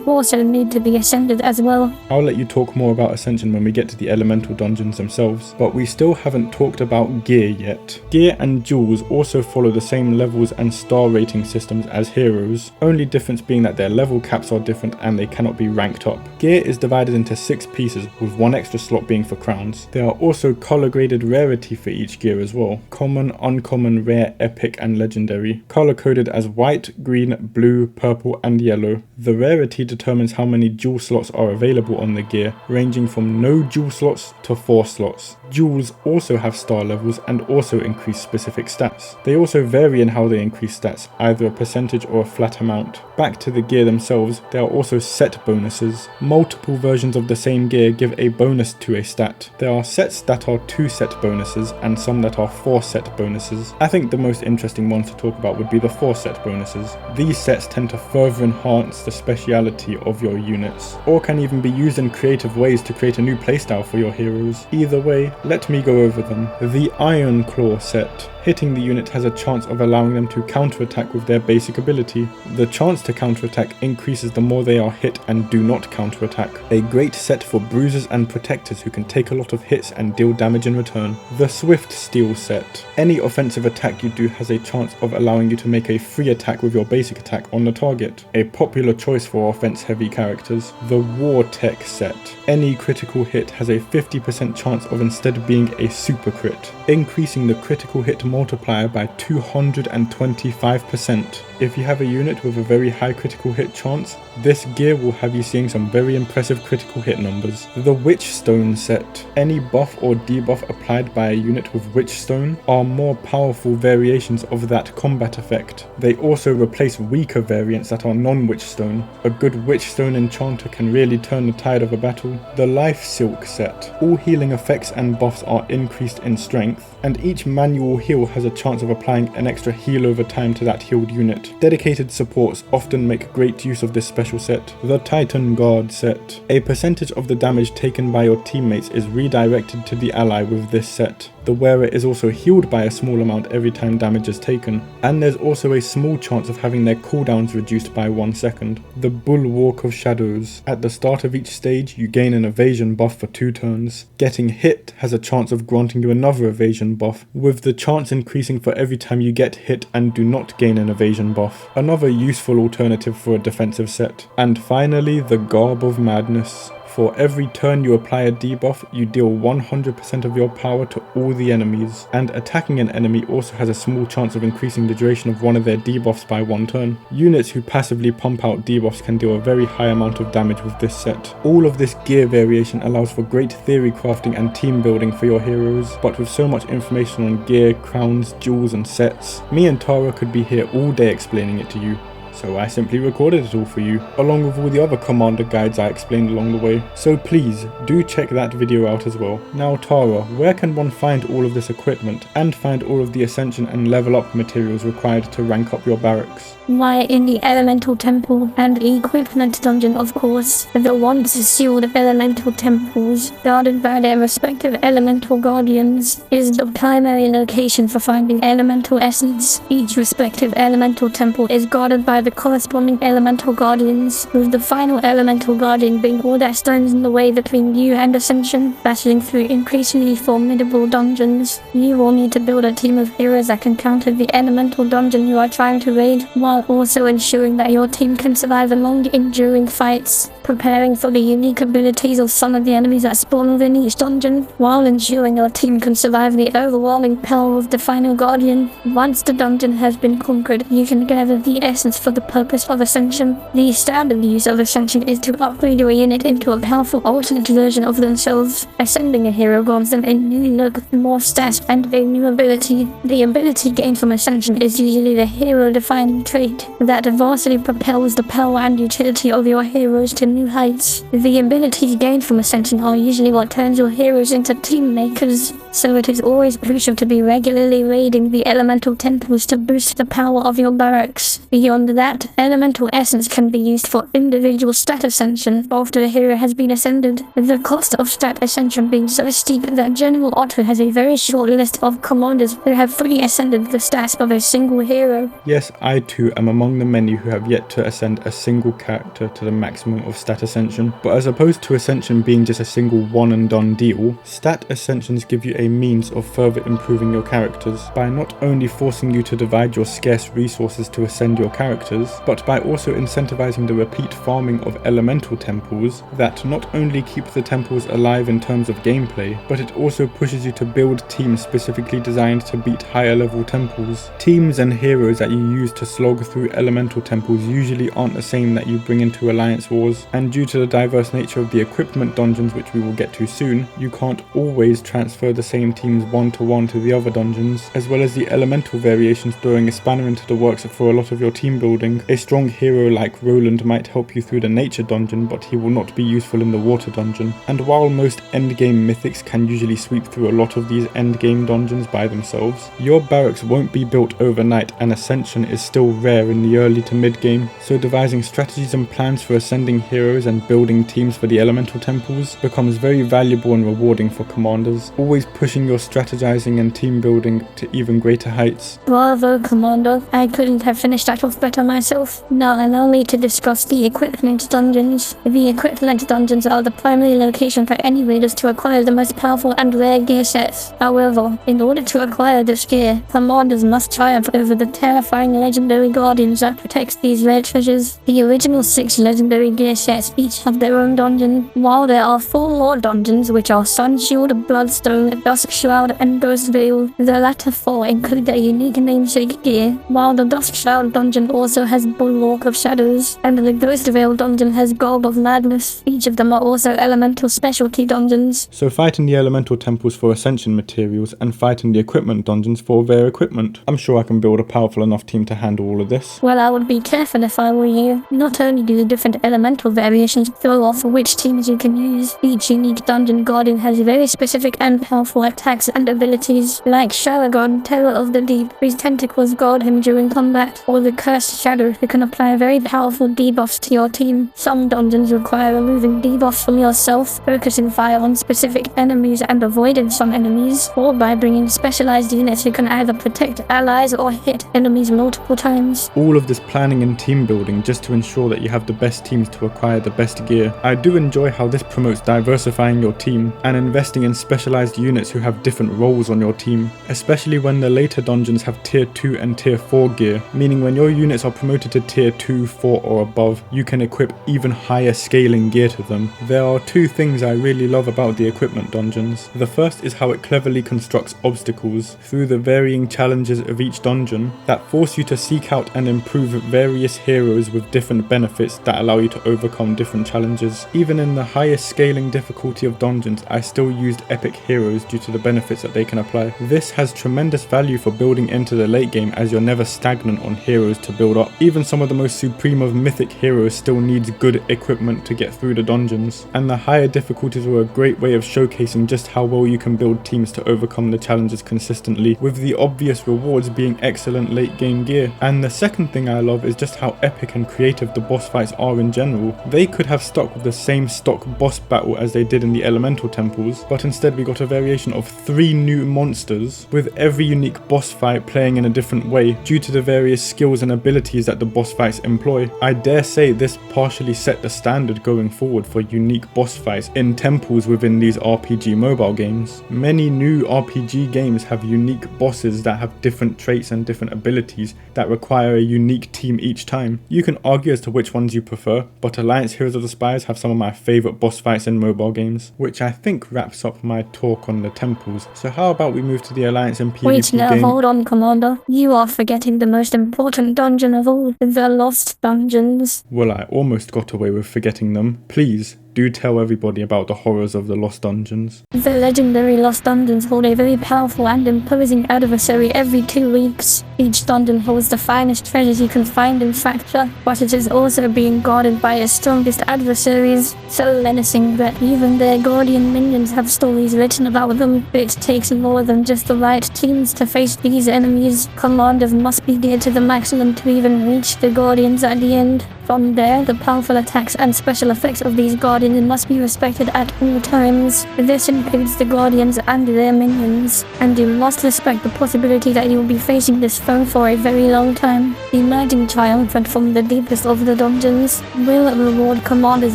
also need to be ascended as well. I'll let you talk more about ascension when we get to the elemental dungeons themselves, but we still haven't talked about gear yet. Gear and jewels also follow the same levels and star rating systems as heroes, only difference being that their level caps are different and they cannot be ranked up. Gear is divided into 6 pieces, with 1 extra slot being for crowns. There are also color graded rarity for each gear as well: common, uncommon, rare, epic and legendary, color coded as white, green, blue, purple and yellow. The rarity determines how many jewel slots are available on the gear, ranging from no jewel slots to 4 slots. Jewels also have star levels and also increase specific stats. They also vary in how they increase stats, either a percentage or a flat amount. Back to the gear themselves, there are also set bonuses. Multiple versions of the same gear give a bonus to a stat. There are sets that are 2 set bonuses and some that are 4 set bonuses. I think the most interesting ones to talk about would be the 4 set bonuses. These sets tend to further enhance the speciality of your units, or can even be used in creative ways to create a new playstyle for your heroes. Either way, let me go over them. The Iron Claw set. Hitting the unit has a chance of allowing them to counterattack with their basic ability. The chance to counterattack increases the more they are hit and do not counterattack. A great set for bruisers and protectors who can take a lot of hits and deal damage in return. The Swift Steel set. Any offensive attack you do has a chance of allowing you to make a free attack with your basic attack on the target. A popular choice for offense heavy characters. The War Tech set. Any critical hit has a 50% chance of instead being a super crit, increasing the critical hit multiplier by 225%. If you have a unit with a very high critical hit chance, this gear will have you seeing some very impressive critical hit numbers. The Witchstone set. Any buff or debuff applied by a unit with Witchstone are more powerful variations of that combat effect. They also replace weaker variants that are non-Witchstone. A good Witchstone enchanter can really turn the tide of a battle. The Life Silk set. All healing effects and buffs are increased in strength, and each manual heal has a chance of applying an extra heal over time to that healed unit. Dedicated supports often make great use of this special set. The Titan Guard set. A percentage of the damage taken by your teammates is redirected to the ally with this set. The wearer is also healed by a small amount every time damage is taken, and there's also a small chance of having their cooldowns reduced by 1 second. The Bulwark of Shadows. At the start of each stage, you gain an evasion buff for 2 turns. Getting hit has a chance of granting you another evasion buff, with the chance increasing for every time you get hit and do not gain an evasion buff. Another useful alternative for a defensive set. And finally, the Garb of Madness. For every turn you apply a debuff, you deal 100% of your power to all the enemies, and attacking an enemy also has a small chance of increasing the duration of one of their debuffs by 1 turn. Units who passively pump out debuffs can deal a very high amount of damage with this set. All of this gear variation allows for great theory crafting and team building for your heroes, but with so much information on gear, crowns, jewels and sets, me and Tara could be here all day explaining it to you. So I simply recorded it all for you, along with all the other commander guides I explained along the way. So please, do check that video out as well. Now Tara, where can one find all of this equipment, and find all of the ascension and level up materials required to rank up your barracks? Why, in the Elemental Temple and Equipment Dungeon, of course. The once sealed Elemental Temples, guarded by their respective Elemental Guardians, is the primary location for finding Elemental Essence. Each respective Elemental Temple is guarded by the corresponding Elemental Guardians, with the final Elemental Guardian being all that stands in the way between you and Ascension. Battling through increasingly formidable dungeons, you will need to build a team of heroes that can counter the Elemental Dungeon you are trying to raid, while also ensuring that your team can survive the long, enduring fights, preparing for the unique abilities of some of the enemies that spawn within each dungeon, while ensuring your team can survive the overwhelming power of the final Guardian. Once the dungeon has been conquered, you can gather the essence for the purpose of Ascension. The standard use of Ascension is to upgrade your unit into a powerful alternate version of themselves. Ascending a hero grants them a new look, more stats, and a new ability. The ability gained from Ascension is usually the hero-defining trait that vastly propels the power and utility of your heroes to new heights. The abilities gained from Ascension are usually what turns your heroes into team makers, so it is always crucial to be regularly raiding the Elemental Temples to boost the power of your barracks. Beyond that, Elemental Essence can be used for individual stat ascension after a hero has been ascended, the cost of stat ascension being so steep that General Otto has a very short list of commanders who have fully ascended the stats of a single hero. Yes, I too am among the many who have yet to ascend a single character to the maximum of stat ascension, but as opposed to ascension being just a single one and done deal, stat ascensions give you a means of further improving your characters by not only forcing you to divide your scarce resources to ascend your characters, but by also incentivizing the repeat farming of elemental temples that not only keep the temples alive in terms of gameplay, but it also pushes you to build teams specifically designed to beat higher level temples. Teams and heroes that you use to slog through elemental temples usually aren't the same that you bring into alliance wars, and due to the diverse nature of the equipment dungeons, which we will get to soon, you can't always transfer the same teams one-to-one to the other dungeons, as well as the elemental variations throwing a spanner into the works for a lot of your team building. A strong hero like Roland might help you through the nature dungeon, but he will not be useful in the water dungeon. And while most endgame mythics can usually sweep through a lot of these endgame dungeons by themselves, your barracks won't be built overnight, and ascension is still rare in the early to mid game, so devising strategies and plans for ascending heroes and building teams for the elemental temples becomes very valuable and rewarding for commanders, always pushing your strategizing and team building to even greater heights. Bravo, Commander. I couldn't have finished that off better myself. Now allow me to discuss the equipment dungeons. The equipment dungeons are the primary location for any raiders to acquire the most powerful and rare gear sets. However, in order to acquire this gear, commanders must triumph over the terrifying legendary guardians that protects these rare treasures. The original 6 legendary gear sets each have their own dungeon, while there are 4 more dungeons which are Sun Shield, Bloodstone, Dusk Shroud, and Ghost Veil. The latter 4 include their unique namesake gear, while the Dusk Shroud dungeon also has Bulwark of Shadows, and the Ghost Veil dungeon has Garb of Madness. Each of them are also elemental specialty dungeons. So fighting the elemental temples for ascension materials and fighting the equipment dungeons for their equipment. I'm sure I can build a powerful enough team to handle all of this. Well, I would be careful if I were you. Not only do the different elemental variations throw off which teams you can use, each unique dungeon guardian has very specific and powerful attacks and abilities, like Sharagon, Terror of the Deep, whose tentacles guard him during combat, or the Cursed Shadow, who can apply very powerful debuffs to your team. Some dungeons require removing debuffs from yourself, focusing fire on specific enemies and avoiding some enemies, or by bringing specialized units who can either protect allies or hit enemies multiple times. All of this planning and team building just to ensure that you have the best teams to acquire the best gear. I do enjoy how this promotes diversifying your team and investing in specialized units who have different roles on your team, especially when the later dungeons have tier 2 and tier 4 gear, meaning when your units are promoted to tier 2, 4 or above, you can equip even higher scaling gear to them. There are 2 things I really love about the equipment dungeons. The first is how it cleverly constructs obstacles through the varying challenges of each dungeon that force you to seek out and improve various heroes with different benefits that allow you to overcome different challenges. Even in the highest scaling difficulty of dungeons, I still used epic heroes due to the benefits that they can apply. This has tremendous value for building into the late game, as you're never stagnant on heroes to build up. Even some of the most supreme of mythic heroes still needs good equipment to get through the dungeons, and the higher difficulties were a great way of showcasing just how well you can build teams to overcome the challenges consistently, with the obvious rewards being excellent late game gear. And the second thing I love is just how epic and creative the boss fights are in general. They could have stuck with the same stock boss battle as they did in the elemental temples, but instead we got a variation of 3 new monsters, with every unique boss fight playing in a different way due to the various skills and abilities that the boss fights employ. I dare say this partially set the standard going forward for unique boss fights in temples within these RPG mobile games. Many new RPG games have unique bosses that have different traits and different abilities that require a unique team each time. You can argue as to which ones you prefer, but Alliance Heroes of the Spires have some of my favourite boss fights in mobile games, which I think wraps up my talk on the temples. So how about we move to the Alliance and PvP Wait, no, game? hold on, Commander. You are forgetting the most important dungeon of all, the Lost Dungeons. Well, I almost got away with forgetting them. Please, do tell everybody about the horrors of the Lost Dungeons. The legendary Lost Dungeons hold a very powerful and imposing adversary every 2 weeks. Each dungeon holds the finest treasures you can find in Fracture, but it is also being guarded by its strongest adversaries, so menacing that even their guardian minions have stories written about them. It takes more than just the right teams to face these enemies. Commanders must be geared to the maximum to even reach the guardians at the end. From there, the powerful attacks and special effects of these guardians must be respected at all times. This includes the guardians and their minions, and you must respect the possibility that you will be facing this foe for a very long time. Emerging triumphant from the deepest of the dungeons will reward commanders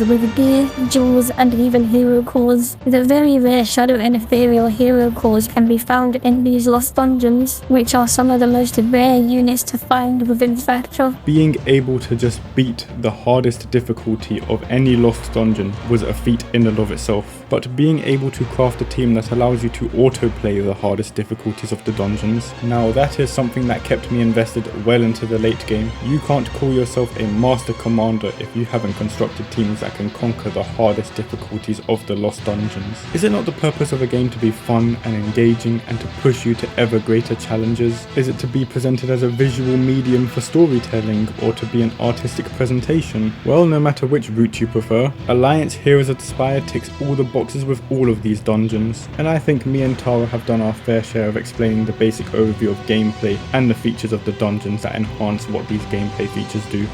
with gear, jewels, and even hero cores. The very rare shadow and ethereal hero cores can be found in these Lost Dungeons, which are some of the most rare units to find within Fracture. Being able to just beat the hardest difficulty of any Lost Dungeon was a feat in and of itself, but being able to craft a team that allows you to autoplay the hardest difficulties of the dungeons, now that is something that kept me invested well into the late game. You can't call yourself a master commander if you haven't constructed teams that can conquer the hardest difficulties of the Lost Dungeons. Is it not the purpose of a game to be fun and engaging and to push you to ever greater challenges? Is it to be presented as a visual medium for storytelling, or to be an artistic presentation? Well, no matter which route you prefer, Alliance Heroes of the Spire ticks all the boxes with all of these dungeons, and I think me and Tara have done our fair share of explaining the basic overview of gameplay and the features of the dungeons that enhance what these gameplay features do.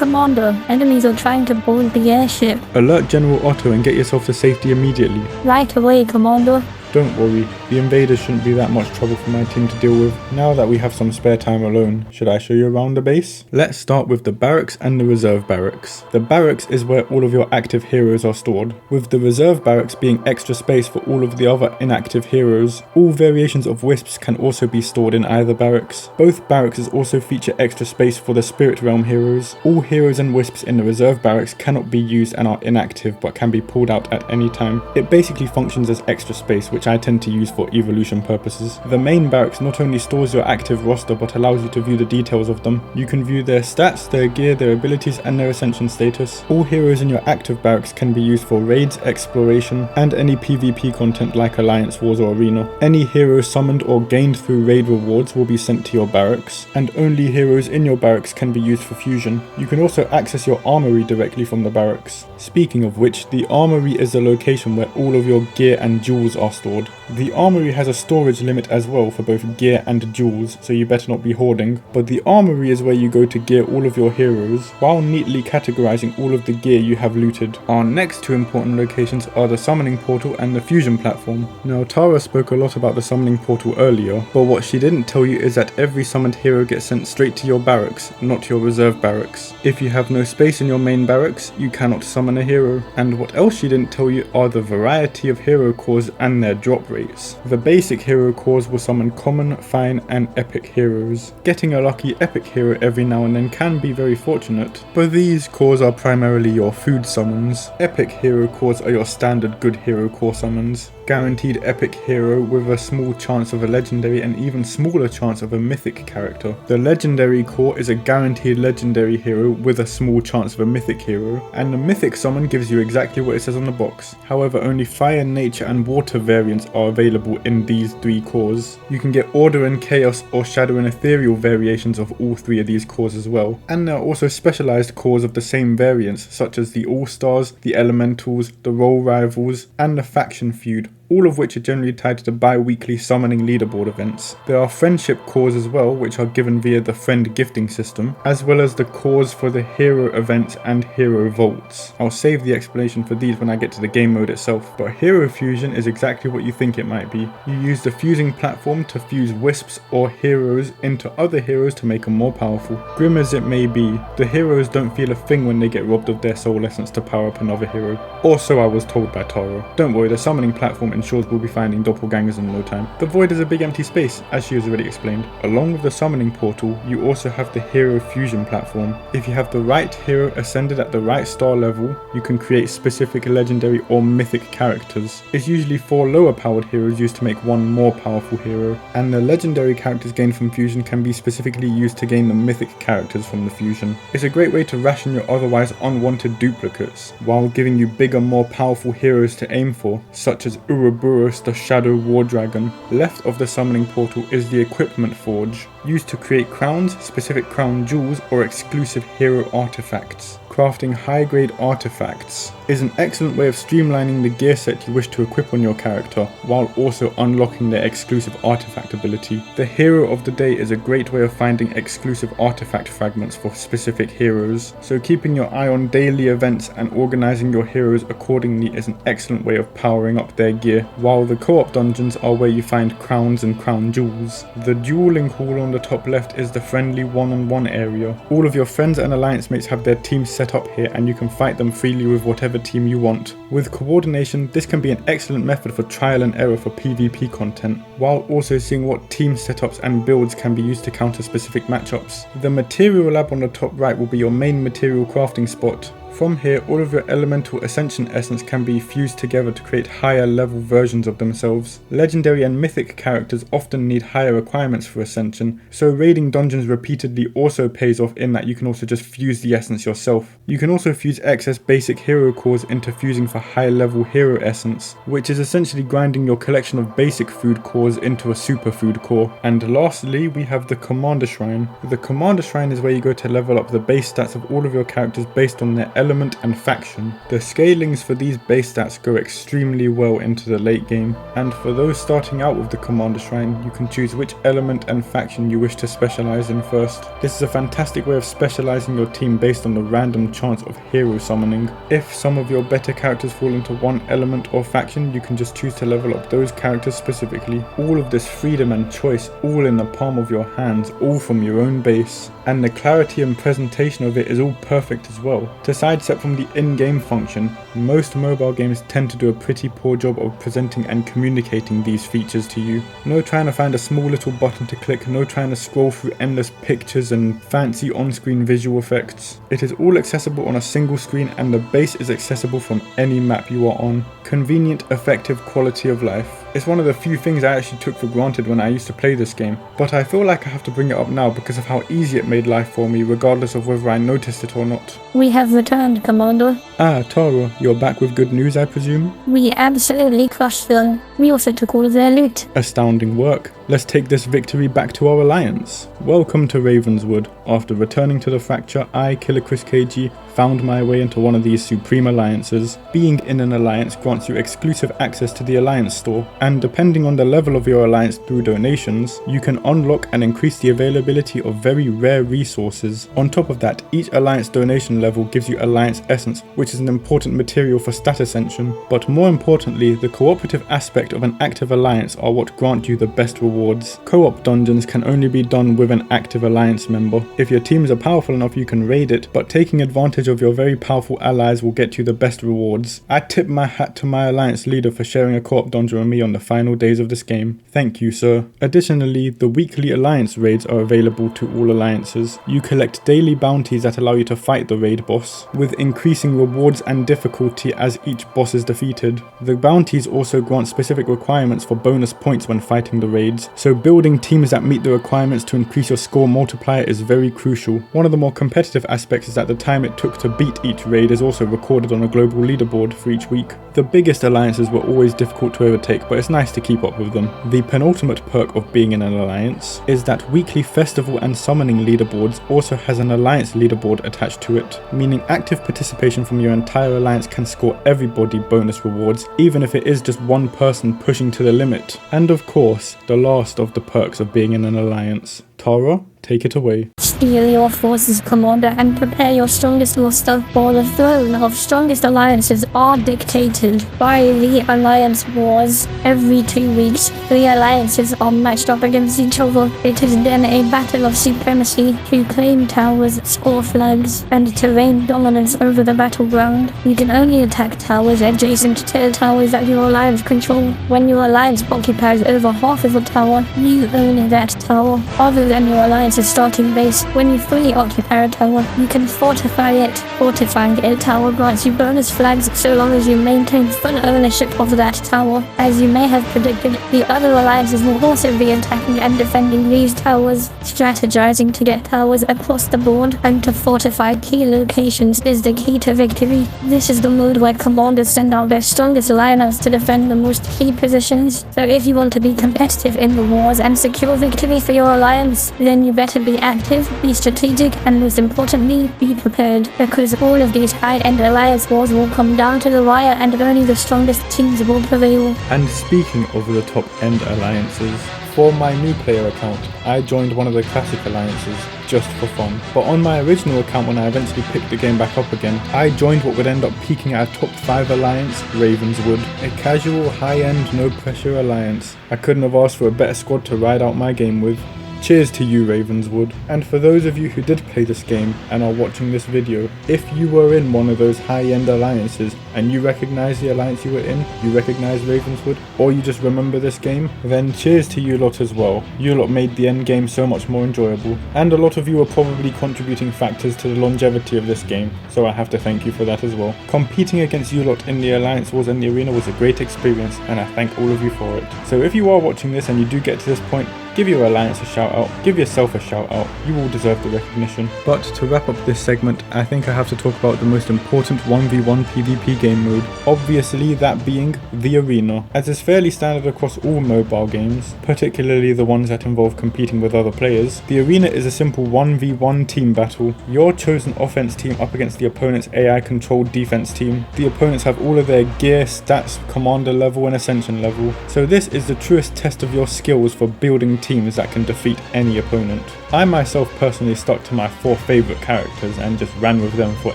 Commander, enemies are trying to board the airship. Alert General Otto and get yourself to safety immediately. Right away, Commander. Don't worry, the invaders shouldn't be that much trouble for my team to deal with. Now that we have some spare time alone, should I show you around the base? Let's start with the barracks and the reserve barracks. The barracks is where all of your active heroes are stored, with the reserve barracks being extra space for all of the other inactive heroes. All variations of wisps can also be stored in either barracks. Both barracks also feature extra space for the Spirit Realm heroes. All heroes and wisps in the reserve barracks cannot be used and are inactive but can be pulled out at any time. It basically functions as extra space, which I tend to use for evolution purposes. The main barracks not only stores your active roster but allows you to view the details of them. You can view their stats, their gear, their abilities and their ascension status. All heroes in your active barracks can be used for raids, exploration and any PvP content like Alliance Wars or Arena. Any hero summoned or gained through raid rewards will be sent to your barracks, and only heroes in your barracks can be used for fusion. You can also access your armory directly from the barracks. Speaking of which, the armory is the location where all of your gear and jewels are stored. The armory has a storage limit as well for both gear and jewels, so you better not be hoarding, but the armory is where you go to gear all of your heroes, while neatly categorizing all of the gear you have looted. Our next two important locations are the summoning portal and the fusion platform. Now Tara spoke a lot about the summoning portal earlier, but what she didn't tell you is that every summoned hero gets sent straight to your barracks, not your reserve barracks. If you have no space in your main barracks, you cannot summon a hero. And what else she didn't tell you are the variety of hero cores and their drop rates. The basic hero cores will summon common, fine and epic heroes. Getting a lucky epic hero every now and then can be very fortunate, but these cores are primarily your food summons. Epic hero cores are your standard good hero core summons. Guaranteed epic hero with a small chance of a legendary and even smaller chance of a mythic character. The legendary core is a guaranteed legendary hero with a small chance of a mythic hero, and the mythic summon gives you exactly what it says on the box. However, only fire, nature and water variants are available in these three cores. You can get order and chaos or shadow and ethereal variations of all three of these cores as well, and there are also specialized cores of the same variants such as the all-stars, the elementals, the role rivals and the faction feud, all of which are generally tied to bi-weekly summoning leaderboard events. There are friendship cores as well, which are given via the friend gifting system, as well as the cores for the hero events and hero vaults. I'll save the explanation for these when I get to the game mode itself, but hero fusion is exactly what you think it might be. You use the fusing platform to fuse wisps or heroes into other heroes to make them more powerful. Grim as it may be, the heroes don't feel a thing when they get robbed of their soul essence to power up another hero. Or so I was told by Tara. Don't worry, the summoning platform ensures we'll be finding doppelgangers in no time. The void is a big empty space, as she has already explained. Along with the summoning portal, you also have the hero fusion platform. If you have the right hero ascended at the right star level, you can create specific legendary or mythic characters. It's usually 4 lower powered heroes used to make one more powerful hero, and the legendary characters gained from fusion can be specifically used to gain the mythic characters from the fusion. It's a great way to ration your otherwise unwanted duplicates, while giving you bigger, more powerful heroes to aim for, such as Ouroboros the Shadow War Dragon. Left of the summoning portal is the equipment forge, used to create crowns, specific crown jewels or exclusive hero artifacts. Crafting high-grade artifacts is an excellent way of streamlining the gear set you wish to equip on your character, while also unlocking their exclusive artifact ability. The hero of the day is a great way of finding exclusive artifact fragments for specific heroes, so keeping your eye on daily events and organizing your heroes accordingly is an excellent way of powering up their gear, while the co-op dungeons are where you find crowns and crown jewels. The dueling hall on the top left is the friendly one-on-one area. All of your friends and alliance mates have their teams set up here, and you can fight them freely with whatever team you want. With coordination, this can be an excellent method for trial and error for PvP content, while also seeing what team setups and builds can be used to counter specific matchups. The material lab on the top right will be your main material crafting spot. From here, all of your elemental ascension essence can be fused together to create higher level versions of themselves. Legendary and mythic characters often need higher requirements for ascension, so raiding dungeons repeatedly also pays off in that you can also just fuse the essence yourself. You can also fuse excess basic hero cores into fusing for high level hero essence, which is essentially grinding your collection of basic food cores into a superfood core. And lastly, we have the Commander Shrine. The Commander Shrine is where you go to level up the base stats of all of your characters based on their element and faction. The scalings for these base stats go extremely well into the late game, and for those starting out with the Commander Shrine, you can choose which element and faction you wish to specialize in first. This is a fantastic way of specializing your team based on the random chance of hero summoning. If some of your better characters fall into one element or faction, you can just choose to level up those characters specifically. All of this freedom and choice, all in the palm of your hands, all from your own base. And the clarity and presentation of it is all perfect as well. To sidestep from the in-game function, most mobile games tend to do a pretty poor job of presenting and communicating these features to you. No trying to find a small little button to click, no trying to scroll through endless pictures and fancy on-screen visual effects. It is all accessible on a single screen, and the base is accessible from any map you are on. Convenient, effective quality of life. It's one of the few things I actually took for granted when I used to play this game, but I feel like I have to bring it up now because of how easy it made life for me, regardless of whether I noticed it or not. We have returned, Commander. Ah, Tara, you're back with good news, I presume? We absolutely crushed them. We also took all of their loot. Astounding work. Let's take this victory back to our alliance. Welcome to Ravenswood. After returning to the Fracture, I, Killer Chris KG, found my way into one of these supreme alliances. Being in an alliance grants you exclusive access to the alliance store, and depending on the level of your alliance through donations, you can unlock and increase the availability of very rare resources. On top of that, each alliance donation level gives you alliance essence, which is an important material for stat ascension. But more importantly, the cooperative aspect of an active alliance are what grant you the best rewards. Co-op dungeons can only be done with an active alliance member. If your teams are powerful enough, you can raid it, but taking advantage of your very powerful allies will get you the best rewards. I tip my hat to my alliance leader for sharing a co-op dungeon with me on the final days of this game. Thank you, sir. Additionally, the weekly alliance raids are available to all alliances. You collect daily bounties that allow you to fight the raid boss, with increasing rewards and difficulty as each boss is defeated. The bounties also grant specific requirements for bonus points when fighting the raids, so building teams that meet the requirements to increase your score multiplier is very crucial. One of the more competitive aspects is that the time it took to beat each raid is also recorded on a global leaderboard for each week. The biggest alliances were always difficult to overtake, but it's nice to keep up with them. The penultimate perk of being in an alliance is that weekly festival and summoning leaderboards also has an alliance leaderboard attached to it, meaning active participation from your entire alliance can score everybody bonus rewards, even if it is just one person pushing to the limit. And of course, the last of the perks of being in an alliance. Tara, take it away. Steel your forces, Commander, and prepare your strongest roster, for the throne of strongest alliances are dictated by the alliance wars. Every 2 weeks, 3 alliances are matched up against each other. It is then a battle of supremacy to claim towers, score flags, and to reign dominance over the battleground. You can only attack towers adjacent to towers that your alliance control. When your alliance occupies over half of a tower, you own that tower, other than your alliance's starting base. When you fully occupy a tower, you can fortify it. Fortifying a tower grants you bonus flags so long as you maintain full ownership of that tower. As you may have predicted, the other alliances will also be attacking and defending these towers. Strategizing to get towers across the board and to fortify key locations is the key to victory. This is the mode where commanders send out their strongest alliance to defend the most key positions. So if you want to be competitive in the wars and secure victory for your alliance, then you better be active, be strategic, and most importantly, be prepared, because all of these high-end alliance wars will come down to the wire and only the strongest teams will prevail. And speaking of the top-end alliances, for my new player account, I joined one of the classic alliances just for fun. But on my original account, when I eventually picked the game back up again, I joined what would end up peaking at a top 5 alliance, Ravenswood. A casual, high-end, no-pressure alliance. I couldn't have asked for a better squad to ride out my game with. Cheers to you, Ravenswood. And for those of you who did play this game and are watching this video, if you were in one of those high-end alliances and you recognize the alliance you were in, you recognize Ravenswood, or you just remember this game, then cheers to you lot as well. You lot made the end game so much more enjoyable, and a lot of you are probably contributing factors to the longevity of this game, so I have to thank you for that as well. Competing against you lot in the alliance wars and the arena was a great experience, and I thank all of you for it. So if you are watching this and you do get to this point, give your alliance a shout out, give yourself a shout out, you all deserve the recognition. But to wrap up this segment, I think I have to talk about the most important 1v1 PvP game mode, obviously that being the arena. As is fairly standard across all mobile games, particularly the ones that involve competing with other players, the arena is a simple 1v1 team battle. Your chosen offense team up against the opponent's AI controlled defense team. The opponents have all of their gear, stats, commander level and ascension level, so this is the truest test of your skills for building teams that can defeat any opponent. I myself personally stuck to my 4 favourite characters and just ran with them for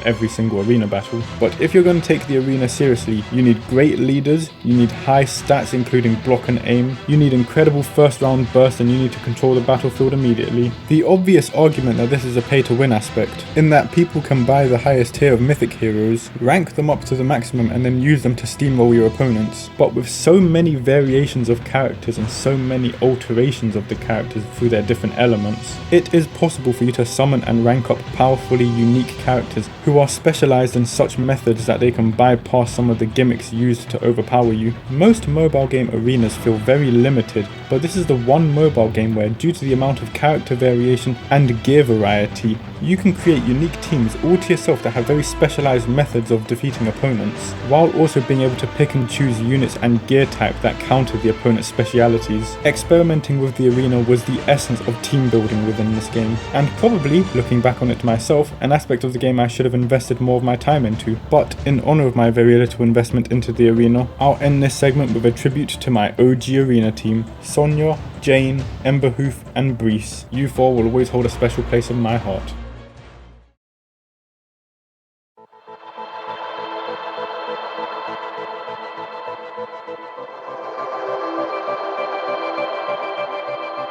every single arena battle. But if you're going to take the arena seriously, you need great leaders, you need high stats including block and aim, you need incredible first round burst, and you need to control the battlefield immediately. The obvious argument that this is a pay to win aspect, in that people can buy the highest tier of mythic heroes, rank them up to the maximum and then use them to steamroll your opponents. But with so many variations of characters and so many alterations of the characters through their different elements, it is possible for you to summon and rank up powerfully unique characters who are specialized in such methods that they can bypass some of the gimmicks used to overpower you. Most mobile game arenas feel very limited, but this is the one mobile game where, due to the amount of character variation and gear variety, you can create unique teams all to yourself that have very specialized methods of defeating opponents, while also being able to pick and choose units and gear type that counter the opponent's specialities. Experimenting with the arena was the essence of team building within this game, and probably, looking back on it myself, an aspect of the game I should have invested more of my time into. But in honour of my very little investment into the arena, I'll end this segment with a tribute to my OG arena team, Sonia, Jane, Emberhoof and Breeze. You 4 will always hold a special place in my heart.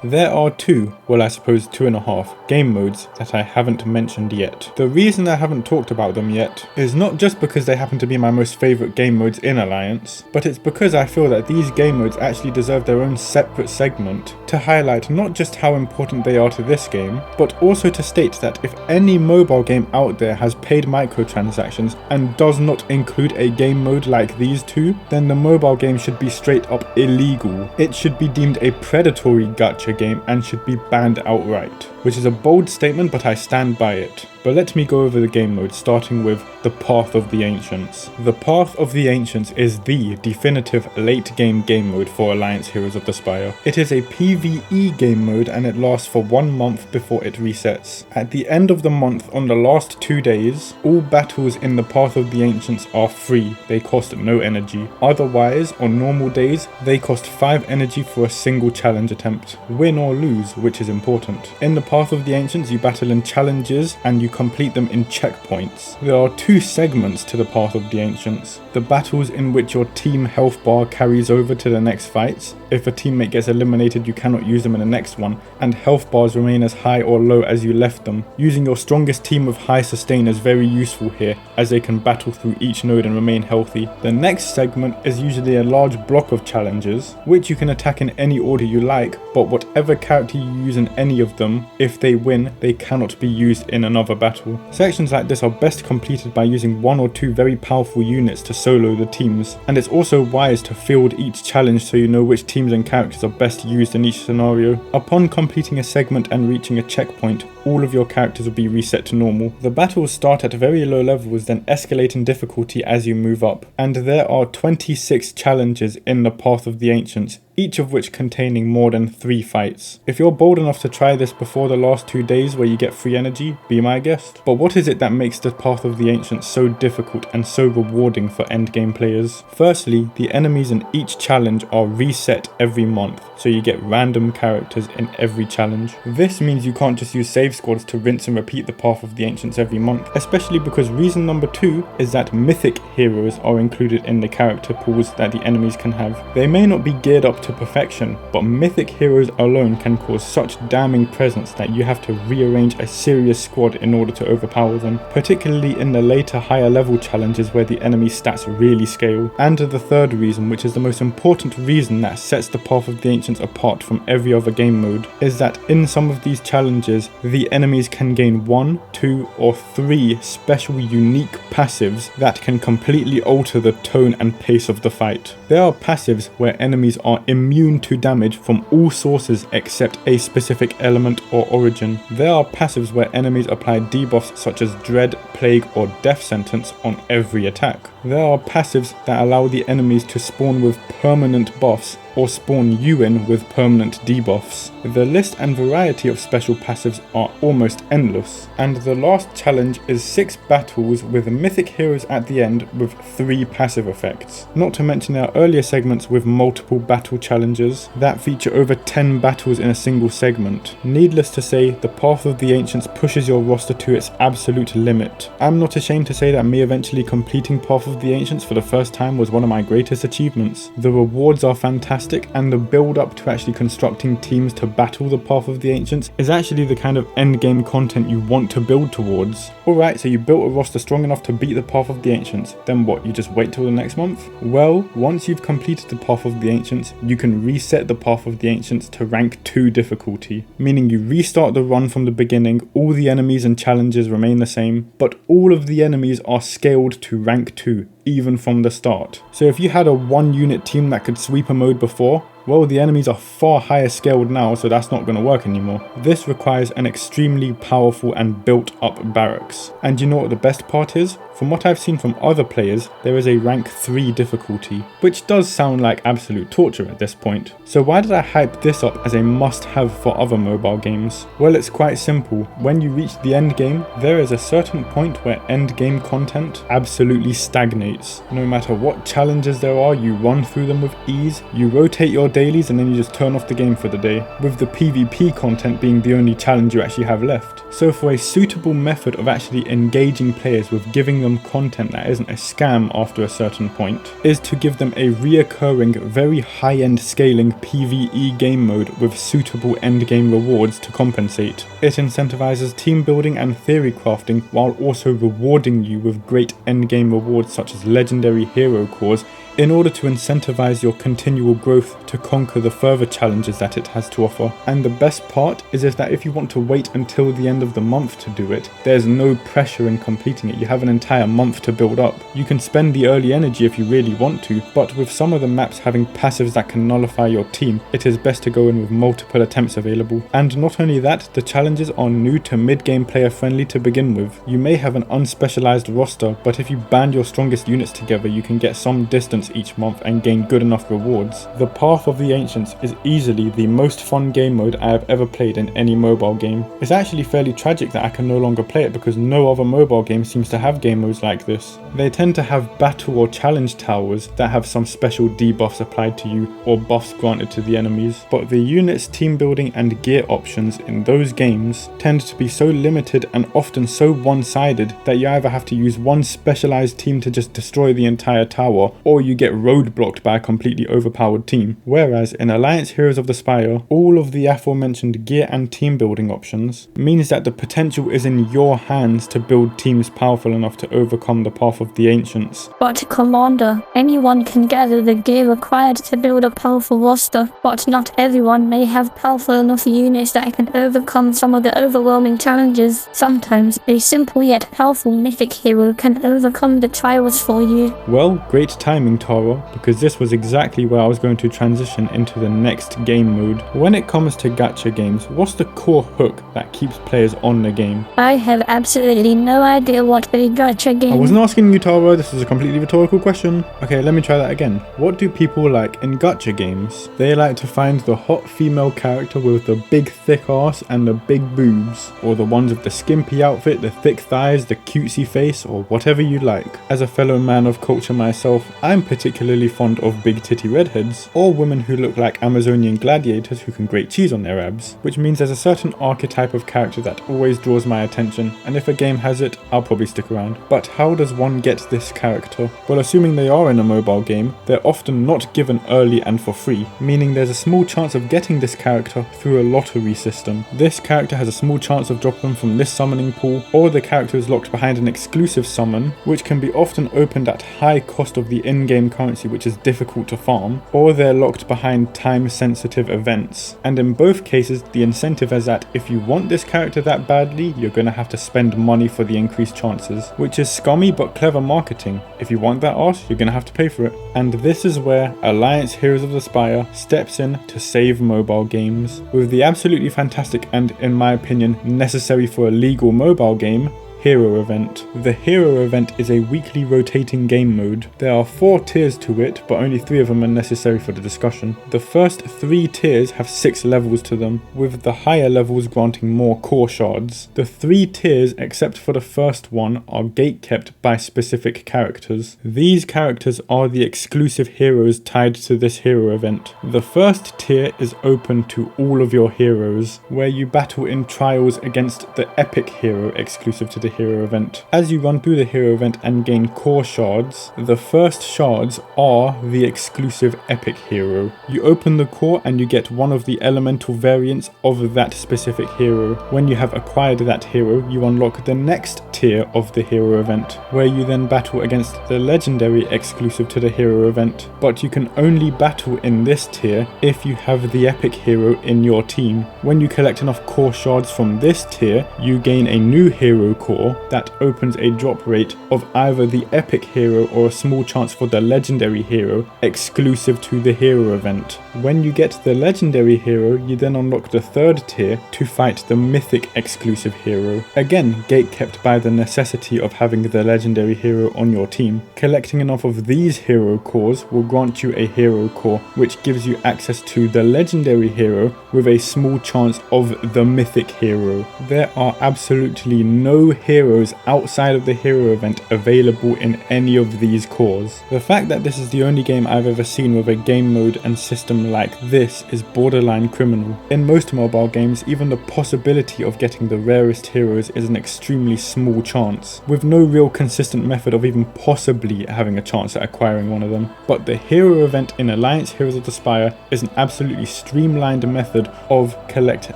There are 2, well I suppose 2.5, game modes that I haven't mentioned yet. The reason I haven't talked about them yet is not just because they happen to be my most favourite game modes in Alliance, but it's because I feel that these game modes actually deserve their own separate segment to highlight not just how important they are to this game, but also to state that if any mobile game out there has paid microtransactions and does not include a game mode like these 2, then the mobile game should be straight up illegal. It should be deemed a predatory gacha game and should be banned outright, which is a bold statement, but I stand by it. But let me go over the game mode, starting with the Path of the Ancients. The Path of the Ancients is the definitive late game mode for Alliance Heroes of the Spire. It is a PvE game mode and it lasts for 1 month before it resets. At the end of the month, on the last 2 days, all battles in the Path of the Ancients are free. They cost no energy. Otherwise, on normal days, they cost 5 energy for a single challenge attempt. Win or lose, which is important. In the Path of the Ancients, you battle in challenges and you complete them in checkpoints. There are 2 segments to the Path of the Ancients. The battles in which your team health bar carries over to the next fights. If a teammate gets eliminated, you cannot use them in the next one, and health bars remain as high or low as you left them. Using your strongest team of high sustain is very useful here, as they can battle through each node and remain healthy. The next segment is usually a large block of challenges, which you can attack in any order you like, but whatever character you use in any of them, if they win, they cannot be used in another battle. Sections like this are best completed by using 1 or 2 very powerful units to solo the teams, and it's also wise to field each challenge so you know which teams and characters are best used in each scenario. Upon completing a segment and reaching a checkpoint, all of your characters will be reset to normal. The battles start at very low levels, then escalate in difficulty as you move up, and there are 26 challenges in the Path of the Ancients, each of which containing more than 3 fights. If you're bold enough to try this before the last 2 days where you get free energy, be my guest. But what is it that makes the Path of the Ancients so difficult and so rewarding for endgame players? Firstly, the enemies in each challenge are reset every month, so you get random characters in every challenge. This means you can't just use save squads to rinse and repeat the Path of the Ancients every month, especially because reason number 2 is that mythic heroes are included in the character pools that the enemies can have. They may not be geared up to perfection, but mythic heroes alone can cause such damning presence that you have to rearrange a serious squad in order to overpower them, particularly in the later higher level challenges where the enemy stats really scale. And the third reason, which is the most important reason that sets the Path of the Ancients apart from every other game mode, is that in some of these challenges, the enemies can gain 1, 2 or 3 special unique passives that can completely alter the tone and pace of the fight. There are passives where enemies are immune to damage from all sources except a specific element or origin. There are passives where enemies apply debuffs such as Dread, Plague or Death Sentence on every attack. There are passives that allow the enemies to spawn with permanent buffs or spawn you in with permanent debuffs. The list and variety of special passives are almost endless. And the last challenge is 6 battles with mythic heroes at the end with 3 passive effects. Not to mention our earlier segments with multiple battle challenges that feature over 10 battles in a single segment. Needless to say, the Path of the Ancients pushes your roster to its absolute limit. I'm not ashamed to say that me eventually completing Path of the Ancients for the first time was one of my greatest achievements. The rewards are fantastic, and the build up to actually constructing teams to battle the Path of the Ancients is actually the kind of endgame content you want to build towards. Alright, so you built a roster strong enough to beat the Path of the Ancients, then what, you just wait till the next month? Well, once you've completed the Path of the Ancients, you can reset the Path of the Ancients to rank 2 difficulty, meaning you restart the run from the beginning, all the enemies and challenges remain the same, but all of the enemies are scaled to rank 2. Even from the start. So if you had a 1 unit team that could sweep a mode before, well, the enemies are far higher scaled now, so that's not going to work anymore. This requires an extremely powerful and built up barracks. And you know what the best part is? From what I've seen from other players, there is a rank 3 difficulty, which does sound like absolute torture at this point. So why did I hype this up as a must-have for other mobile games? Well, it's quite simple. When you reach the end game, there is a certain point where end game content absolutely stagnates. No matter what challenges there are, you run through them with ease, you rotate your dailies and then you just turn off the game for the day, with the PvP content being the only challenge you actually have left. So for a suitable method of actually engaging players with giving them content that isn't a scam after a certain point, is to give them a reoccurring, very high-end scaling PvE game mode with suitable endgame rewards to compensate. It incentivizes team building and theory crafting while also rewarding you with great endgame rewards such as legendary hero cores in order to incentivize your continual growth to conquer the further challenges that it has to offer. And the best part is that if you want to wait until the end of the month to do it, there's no pressure in completing it. You have an entire month to build up. You can spend the early energy if you really want to, but with some of the maps having passives that can nullify your team, it is best to go in with multiple attempts available. And not only that, the challenges are new to mid-game player friendly to begin with. You may have an unspecialized roster, but if you band your strongest units together, you can get some distance each month and gain good enough rewards. The Path of the Ancients is easily the most fun game mode I have ever played in any mobile game. It's actually fairly tragic that I can no longer play it because no other mobile game seems to have game modes like this. They tend to have battle or challenge towers that have some special debuffs applied to you or buffs granted to the enemies, but the units, team building and gear options in those games tend to be so limited and often so one-sided that you either have to use one specialized team to just destroy the entire tower, or you get roadblocked by a completely overpowered team. Whereas in Alliance Heroes of the Spire, all of the aforementioned gear and team building options means that the potential is in your hands to build teams powerful enough to overcome the Path of the Ancients. But Commander, anyone can gather the gear required to build a powerful roster, but not everyone may have powerful enough units that can overcome some of the overwhelming challenges. Sometimes a simple yet powerful mythic hero can overcome the trials for you. Well, great timing, Tara, because this was exactly where I was going to transition into the next game mode. When it comes to gacha games, what's the core hook that keeps players on the game? I have absolutely no idea what a gacha game... I wasn't asking you, Tara, this was a completely rhetorical question. Okay, let me try that again. What do people like in gacha games? They like to find the hot female character with the big thick ass and the big boobs, or the ones with the skimpy outfit, the thick thighs, the cutesy face, or whatever you like. As a fellow man of culture myself, I'm particularly fond of big titty redheads, or women who look like Amazonian gladiators who can grate cheese on their abs, which means there's a certain archetype of character that always draws my attention, and if a game has it, I'll probably stick around. But how does one get this character? Well, assuming they are in a mobile game, they're often not given early and for free, meaning there's a small chance of getting this character through a lottery system. This character has a small chance of dropping from this summoning pool, or the character is locked behind an exclusive summon, which can be often opened at high cost of the in-game currency, which is difficult to farm, or they're locked behind time-sensitive events. And in both cases, the incentive is that if you want this character that badly, you're going to have to spend money for the increased chances, which is scummy but clever marketing. If you want that art, you're going to have to pay for it. And this is where Alliance Heroes of the Spire steps in to save mobile games. With the absolutely fantastic and, in my opinion, necessary for a legal mobile game, Hero Event. The Hero Event is a weekly rotating game mode. There are 4 tiers to it, but only 3 of them are necessary for the discussion. The first 3 tiers have 6 levels to them, with the higher levels granting more core shards. The 3 tiers, except for the first one, are gatekept by specific characters. These characters are the exclusive heroes tied to this Hero Event. The first tier is open to all of your heroes, where you battle in trials against the epic hero exclusive to the Hero Event. As you run through the Hero Event and gain core shards, the first shards are the exclusive epic hero. You open the core and you get one of the elemental variants of that specific hero. When you have acquired that hero, you unlock the next tier of the Hero Event, where you then battle against the legendary exclusive to the Hero Event. But you can only battle in this tier if you have the epic hero in your team. When you collect enough core shards from this tier, you gain a new hero core that opens a drop rate of either the epic hero or a small chance for the legendary hero exclusive to the Hero Event. When you get the legendary hero, you then unlock the third tier to fight the mythic exclusive hero. Again, gatekept by the necessity of having the legendary hero on your team. Collecting enough of these hero cores will grant you a hero core, which gives you access to the legendary hero with a small chance of the mythic hero. There are absolutely no heroes outside of the Hero Event available in any of these cores. The fact that this is the only game I've ever seen with a game mode and system like this is borderline criminal. In most mobile games, even the possibility of getting the rarest heroes is an extremely small chance, with no real consistent method of even possibly having a chance at acquiring one of them. But the Hero Event in Alliance Heroes of the Spire is an absolutely streamlined method of collect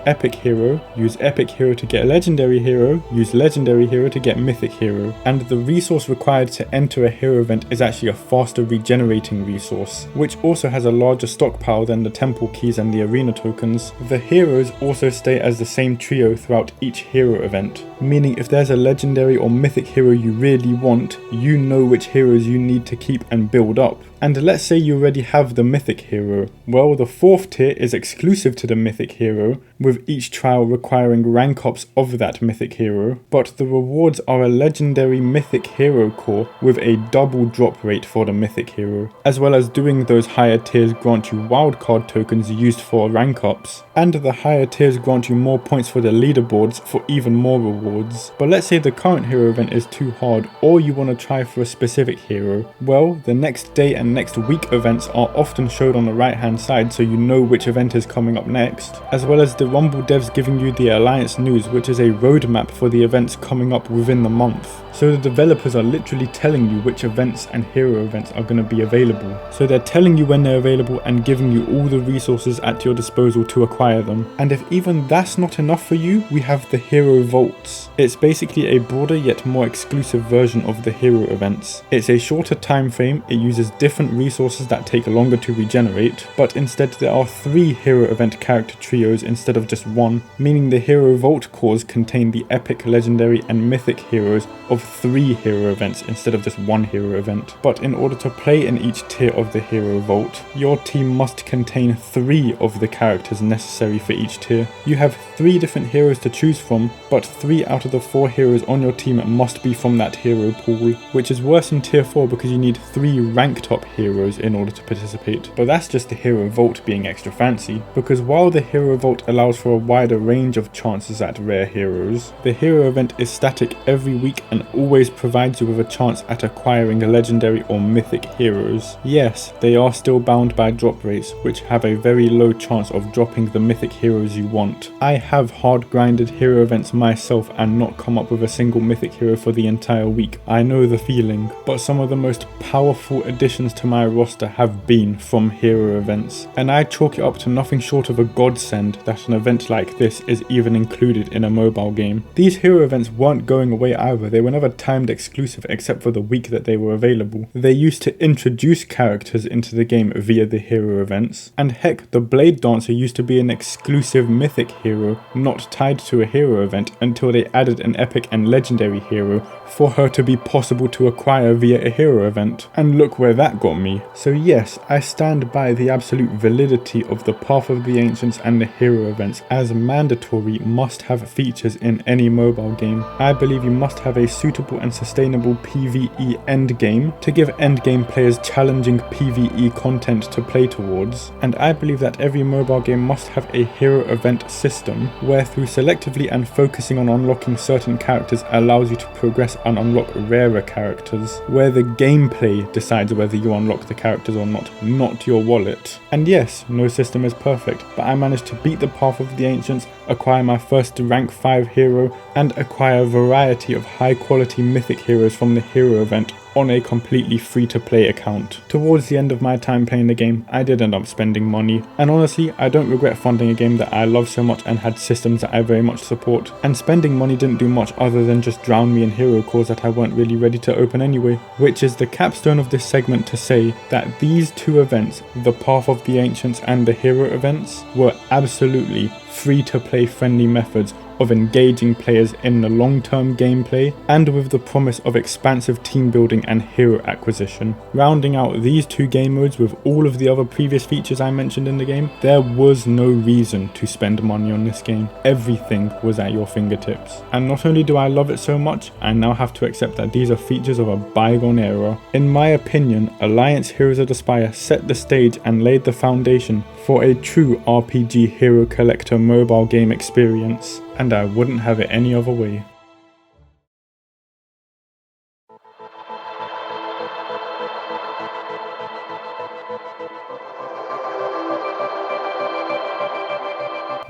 epic hero, use epic hero to get legendary hero, use legendary hero to get mythic hero, and the resource required to enter a hero event is actually a faster regenerating resource, which also has a larger stockpile than the temple keys and the arena tokens. The heroes also stay as the same trio throughout each hero event, meaning if there's a legendary or mythic hero you really want, you know which heroes you need to keep and build up. And let's say you already have the mythic hero. Well, the 4th tier is exclusive to the mythic hero, with each trial requiring rank ups of that mythic hero, but the rewards are a legendary mythic hero core with a double drop rate for the mythic hero, as well as doing those higher tiers grant you wildcard tokens used for rank ups, and the higher tiers grant you more points for the leaderboards for even more rewards. But let's say the current hero event is too hard, or you want to try for a specific hero. Well, the next day and next week events are often showed on the right hand side so you know which event is coming up next, as well as the Rumble devs giving you the Alliance news, which is a roadmap for the events coming up within the month. So the developers are literally telling you which events and hero events are going to be available. So they're telling you when they're available and giving you all the resources at your disposal to acquire them. And if even that's not enough for you, we have the Hero Vaults. It's basically a broader yet more exclusive version of the hero events. It's a shorter time frame, it uses different resources that take longer to regenerate, but instead there are 3 hero event character trios instead of just 1, meaning the Hero Vault cores contain the epic, legendary and mythic heroes of 3 hero events instead of just 1 hero event. But in order to play in each tier of the Hero Vault, your team must contain 3 of the characters necessary for each tier. You have 3 different heroes to choose from, but 3 out of the 4 heroes on your team must be from that hero pool, which is worse in tier 4 because you need 3 ranked up heroes in order to participate. But that's just the Hero Vault being extra fancy, because while the Hero Vault allows for a wider range of chances at rare heroes, the hero event is static every week and always provides you with a chance at acquiring legendary or mythic heroes. Yes, they are still bound by drop rates, which have a very low chance of dropping the mythic heroes you want. I have hard grinded hero events myself and not come up with a single mythic hero for the entire week. I know the feeling, but some of the most powerful additions to my roster have been from hero events, and I chalk it up to nothing short of a godsend that an event like this is even included in a mobile game. These hero events weren't going away either, they were never timed exclusive except for the week that they were available. They used to introduce characters into the game via the hero events, and heck, the Blade Dancer used to be an exclusive mythic hero not tied to a hero event until they added an epic and legendary hero for her to be possible to acquire via a hero event. And look where that got me. So yes, I stand by the absolute validity of the Path of the Ancients and the hero events as mandatory must-have features in any mobile game. I believe you must have a suitable and sustainable PvE endgame to give endgame players challenging PvE content to play towards, and I believe that every mobile game must have a hero event system where through selectively and focusing on unlocking certain characters allows you to progress and unlock rarer characters, where the gameplay decides whether you unlock the characters or not your wallet. And yes, no system is perfect, but I managed to beat the Path of the Ancients, acquire my first rank 5 hero, and acquire a variety of high quality mythic heroes from the hero event on a completely free-to-play account. Towards the end of my time playing the game, I did end up spending money, and honestly, I don't regret funding a game that I love so much and had systems that I very much support, and spending money didn't do much other than just drown me in hero cores that I weren't really ready to open anyway, which is the capstone of this segment to say that these two events, the Path of the Ancients and the hero events, were absolutely free-to-play friendly methods of engaging players in the long-term gameplay and with the promise of expansive team building and hero acquisition. Rounding out these two game modes with all of the other previous features I mentioned in the game, there was no reason to spend money on this game. Everything was at your fingertips. And not only do I love it so much, I now have to accept that these are features of a bygone era. In my opinion, Alliance Heroes of the Spire set the stage and laid the foundation for a true RPG hero collector mobile game experience, and I wouldn't have it any other way.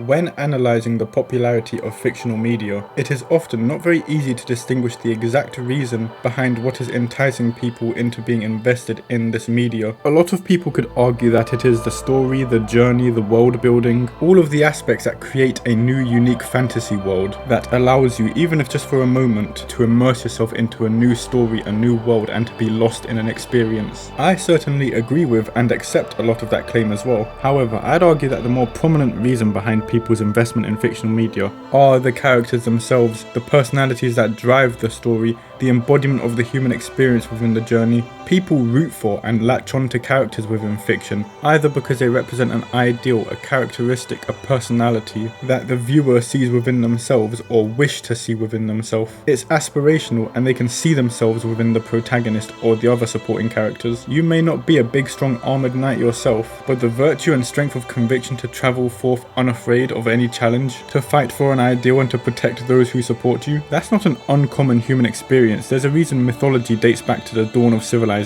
When analysing the popularity of fictional media, it is often not very easy to distinguish the exact reason behind what is enticing people into being invested in this media. A lot of people could argue that it is the story, the journey, the world building, all of the aspects that create a new unique fantasy world that allows you, even if just for a moment, to immerse yourself into a new story, a new world, and to be lost in an experience. I certainly agree with and accept a lot of that claim as well. However, I'd argue that the more prominent reason behind people's investment in fictional media are the characters themselves, the personalities that drive the story, the embodiment of the human experience within the journey. People root for and latch on to characters within fiction, either because they represent an ideal, a characteristic, a personality that the viewer sees within themselves or wish to see within themselves. It's aspirational and they can see themselves within the protagonist or the other supporting characters. You may not be a big strong armoured knight yourself, but the virtue and strength of conviction to travel forth unafraid of any challenge, to fight for an ideal and to protect those who support you, that's not an uncommon human experience. There's a reason mythology dates back to the dawn of civilization.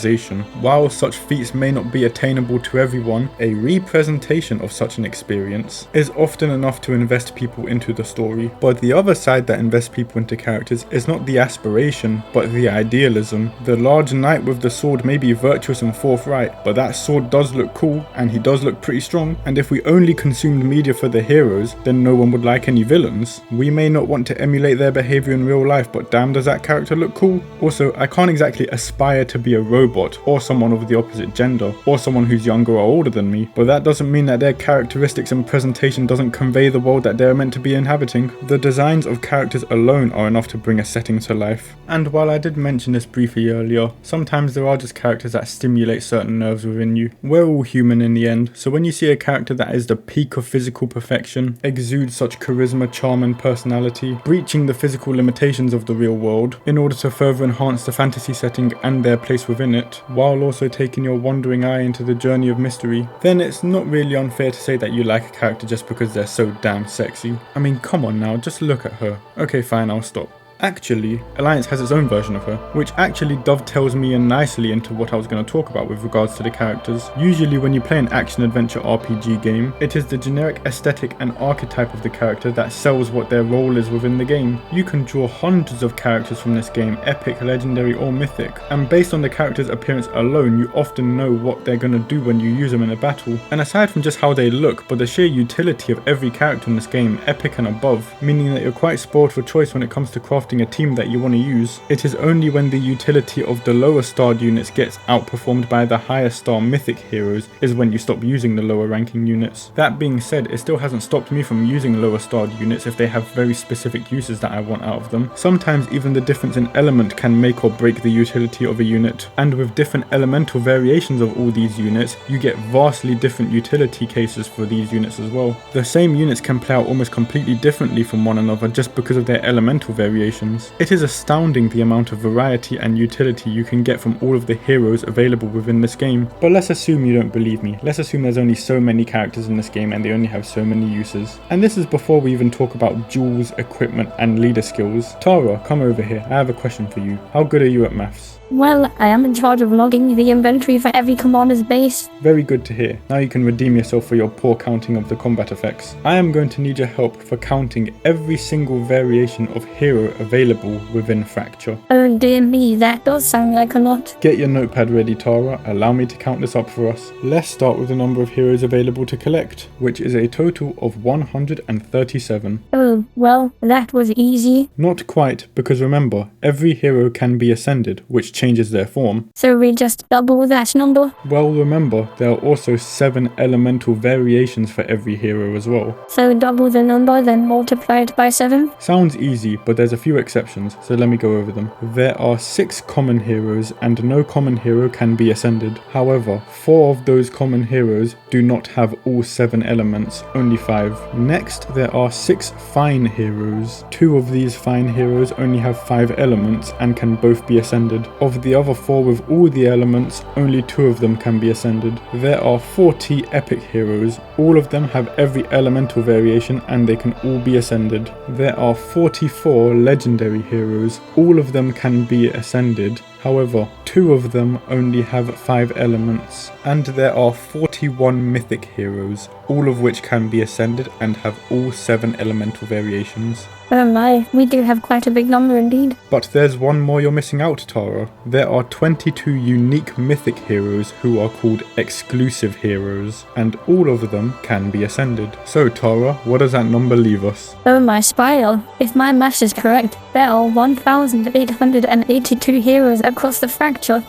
While such feats may not be attainable to everyone, a representation of such an experience is often enough to invest people into the story. But the other side that invests people into characters is not the aspiration, but the idealism. The large knight with the sword may be virtuous and forthright, but that sword does look cool, and he does look pretty strong, and if we only consumed media for the heroes, then no one would like any villains. We may not want to emulate their behaviour in real life, but damn does that character look cool. Also, I can't exactly aspire to be a robot, or someone of the opposite gender, or someone who's younger or older than me, but that doesn't mean that their characteristics and presentation doesn't convey the world that they're meant to be inhabiting. The designs of characters alone are enough to bring a setting to life. And while I did mention this briefly earlier, sometimes there are just characters that stimulate certain nerves within you. We're all human in the end, so when you see a character that is the peak of physical perfection, exudes such charisma, charm and personality, breaching the physical limitations of the real world in order to further enhance the fantasy setting and their place within it, while also taking your wandering eye into the journey of mystery, then it's not really unfair to say that you like a character just because they're so damn sexy. I mean, come on now, just look at her. Okay, fine, I'll stop. Actually, Alliance has its own version of her, which actually dovetails me in nicely into what I was going to talk about with regards to the characters. Usually when you play an action-adventure RPG game, it is the generic aesthetic and archetype of the character that sells what their role is within the game. You can draw hundreds of characters from this game, epic, legendary or mythic, and based on the character's appearance alone, you often know what they're going to do when you use them in a battle. And aside from just how they look, but the sheer utility of every character in this game, epic and above, meaning that you're quite spoiled for choice when it comes to crafting a team that you want to use. It is only when the utility of the lower starred units gets outperformed by the higher star mythic heroes is when you stop using the lower ranking units. That being said, it still hasn't stopped me from using lower starred units if they have very specific uses that I want out of them. Sometimes even the difference in element can make or break the utility of a unit, and with different elemental variations of all these units, you get vastly different utility cases for these units as well. The same units can play out almost completely differently from one another just because of their elemental variations. It is astounding the amount of variety and utility you can get from all of the heroes available within this game. But let's assume you don't believe me. Let's assume there's only so many characters in this game and they only have so many uses. And this is before we even talk about jewels, equipment and leader skills. Tara, come over here. I have a question for you. How good are you at maths? Well, I am in charge of logging the inventory for every commander's base. Very good to hear. Now you can redeem yourself for your poor counting of the combat effects. I am going to need your help for counting every single variation of hero available within Fracture. Oh dear me, that does sound like a lot. Get your notepad ready, Tara. Allow me to count this up for us. Let's start with the number of heroes available to collect, which is a total of 137. Oh, well, that was easy. Not quite, because remember, every hero can be ascended, which changes their form. So we just double that number? Well, remember, there are also 7 elemental variations for every hero as well. So double the number, then multiply it by 7? Sounds easy, but there's a few exceptions, so let me go over them. There are 6 common heroes, and no common hero can be ascended. However, 4 of those common heroes do not have all 7 elements, only 5. Next, there are 6 fine heroes. 2 of these fine heroes only have 5 elements and can both be ascended. Of the other 4 with all the elements, only 2 of them can be ascended. There are 40 epic heroes. All of them have every elemental variation and they can all be ascended. There are 44 legendary heroes. All of them can be ascended. However, 2 of them only have 5 elements. And there are 41 mythic heroes, all of which can be ascended and have all 7 elemental variations. Oh my, we do have quite a big number indeed. But there's one more you're missing out, Tara. There are 22 unique mythic heroes who are called exclusive heroes, and all of them can be ascended. So Tara, what does that number leave us? Oh my, Spire, if my math is correct, there are 1,882 heroes across the Fracture.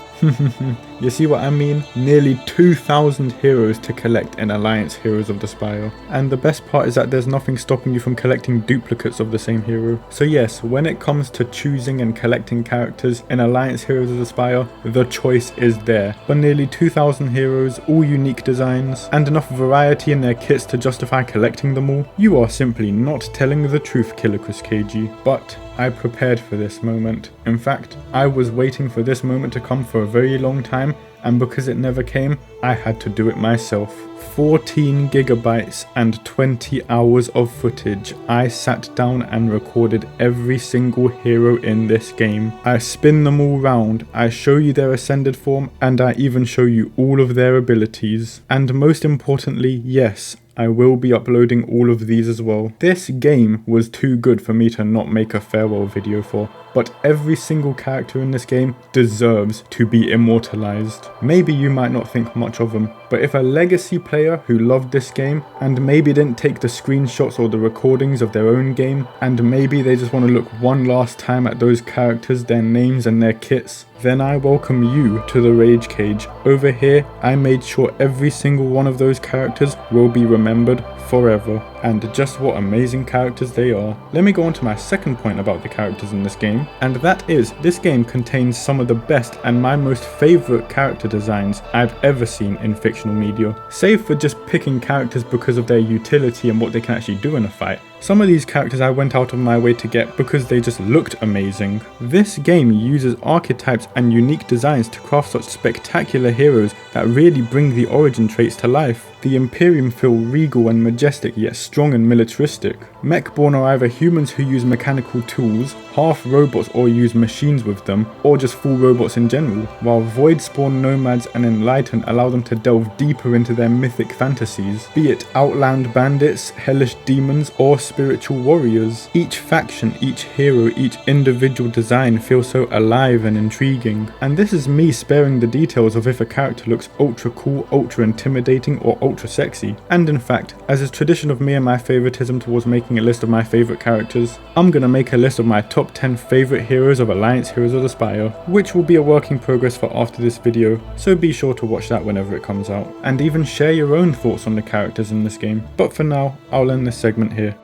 You see what I mean? Nearly 2,000 heroes to collect in Alliance Heroes of the Spire. And the best part is that there's nothing stopping you from collecting duplicates of the same hero. So yes, when it comes to choosing and collecting characters in Alliance Heroes of the Spire, the choice is there. For nearly 2,000 heroes, all unique designs, and enough variety in their kits to justify collecting them all, you are simply not telling the truth, Killer Chris KG. But I prepared for this moment. In fact, I was waiting for this moment to come for a very long time, and because it never came, I had to do it myself. 14 gigabytes and 20 hours of footage. I sat down and recorded every single hero in this game. I spin them all round, I show you their ascended form, and I even show you all of their abilities. And most importantly, yes, I will be uploading all of these as well. This game was too good for me to not make a farewell video for, but every single character in this game deserves to be immortalized. Maybe you might not think much of them, but if a legacy player who loved this game and maybe didn't take the screenshots or the recordings of their own game, and maybe they just want to look one last time at those characters, their names and their kits, then I welcome you to the Rage Cage. Over here, I made sure every single one of those characters will be remembered forever, and just what amazing characters they are. Let me go on to my second point about the characters in this game, and that is, this game contains some of the best and my most favourite character designs I've ever seen in fictional media. Save for just picking characters because of their utility and what they can actually do in a fight, some of these characters I went out of my way to get because they just looked amazing. This game uses archetypes and unique designs to craft such spectacular heroes that really bring the origin traits to life. The Imperium feel regal and majestic, yet strong and militaristic. Mechborn are either humans who use mechanical tools, half robots or use machines with them, or just full robots in general, while Voidspawn, Nomads and Enlightened allow them to delve deeper into their mythic fantasies, be it outland bandits, hellish demons or spiritual warriors. Each faction, each hero, each individual design feels so alive and intriguing, and this is me sparing the details of if a character looks ultra cool, ultra intimidating or ultra sexy. And in fact, as is tradition of me and my favoritism towards making a list of my favorite characters, I'm gonna make a list of my top 10 favorite heroes of Alliance Heroes of the Spire, which will be a work in progress for after this video, so be sure to watch that whenever it comes out, and even share your own thoughts on the characters in this game. But for now, I'll end this segment here.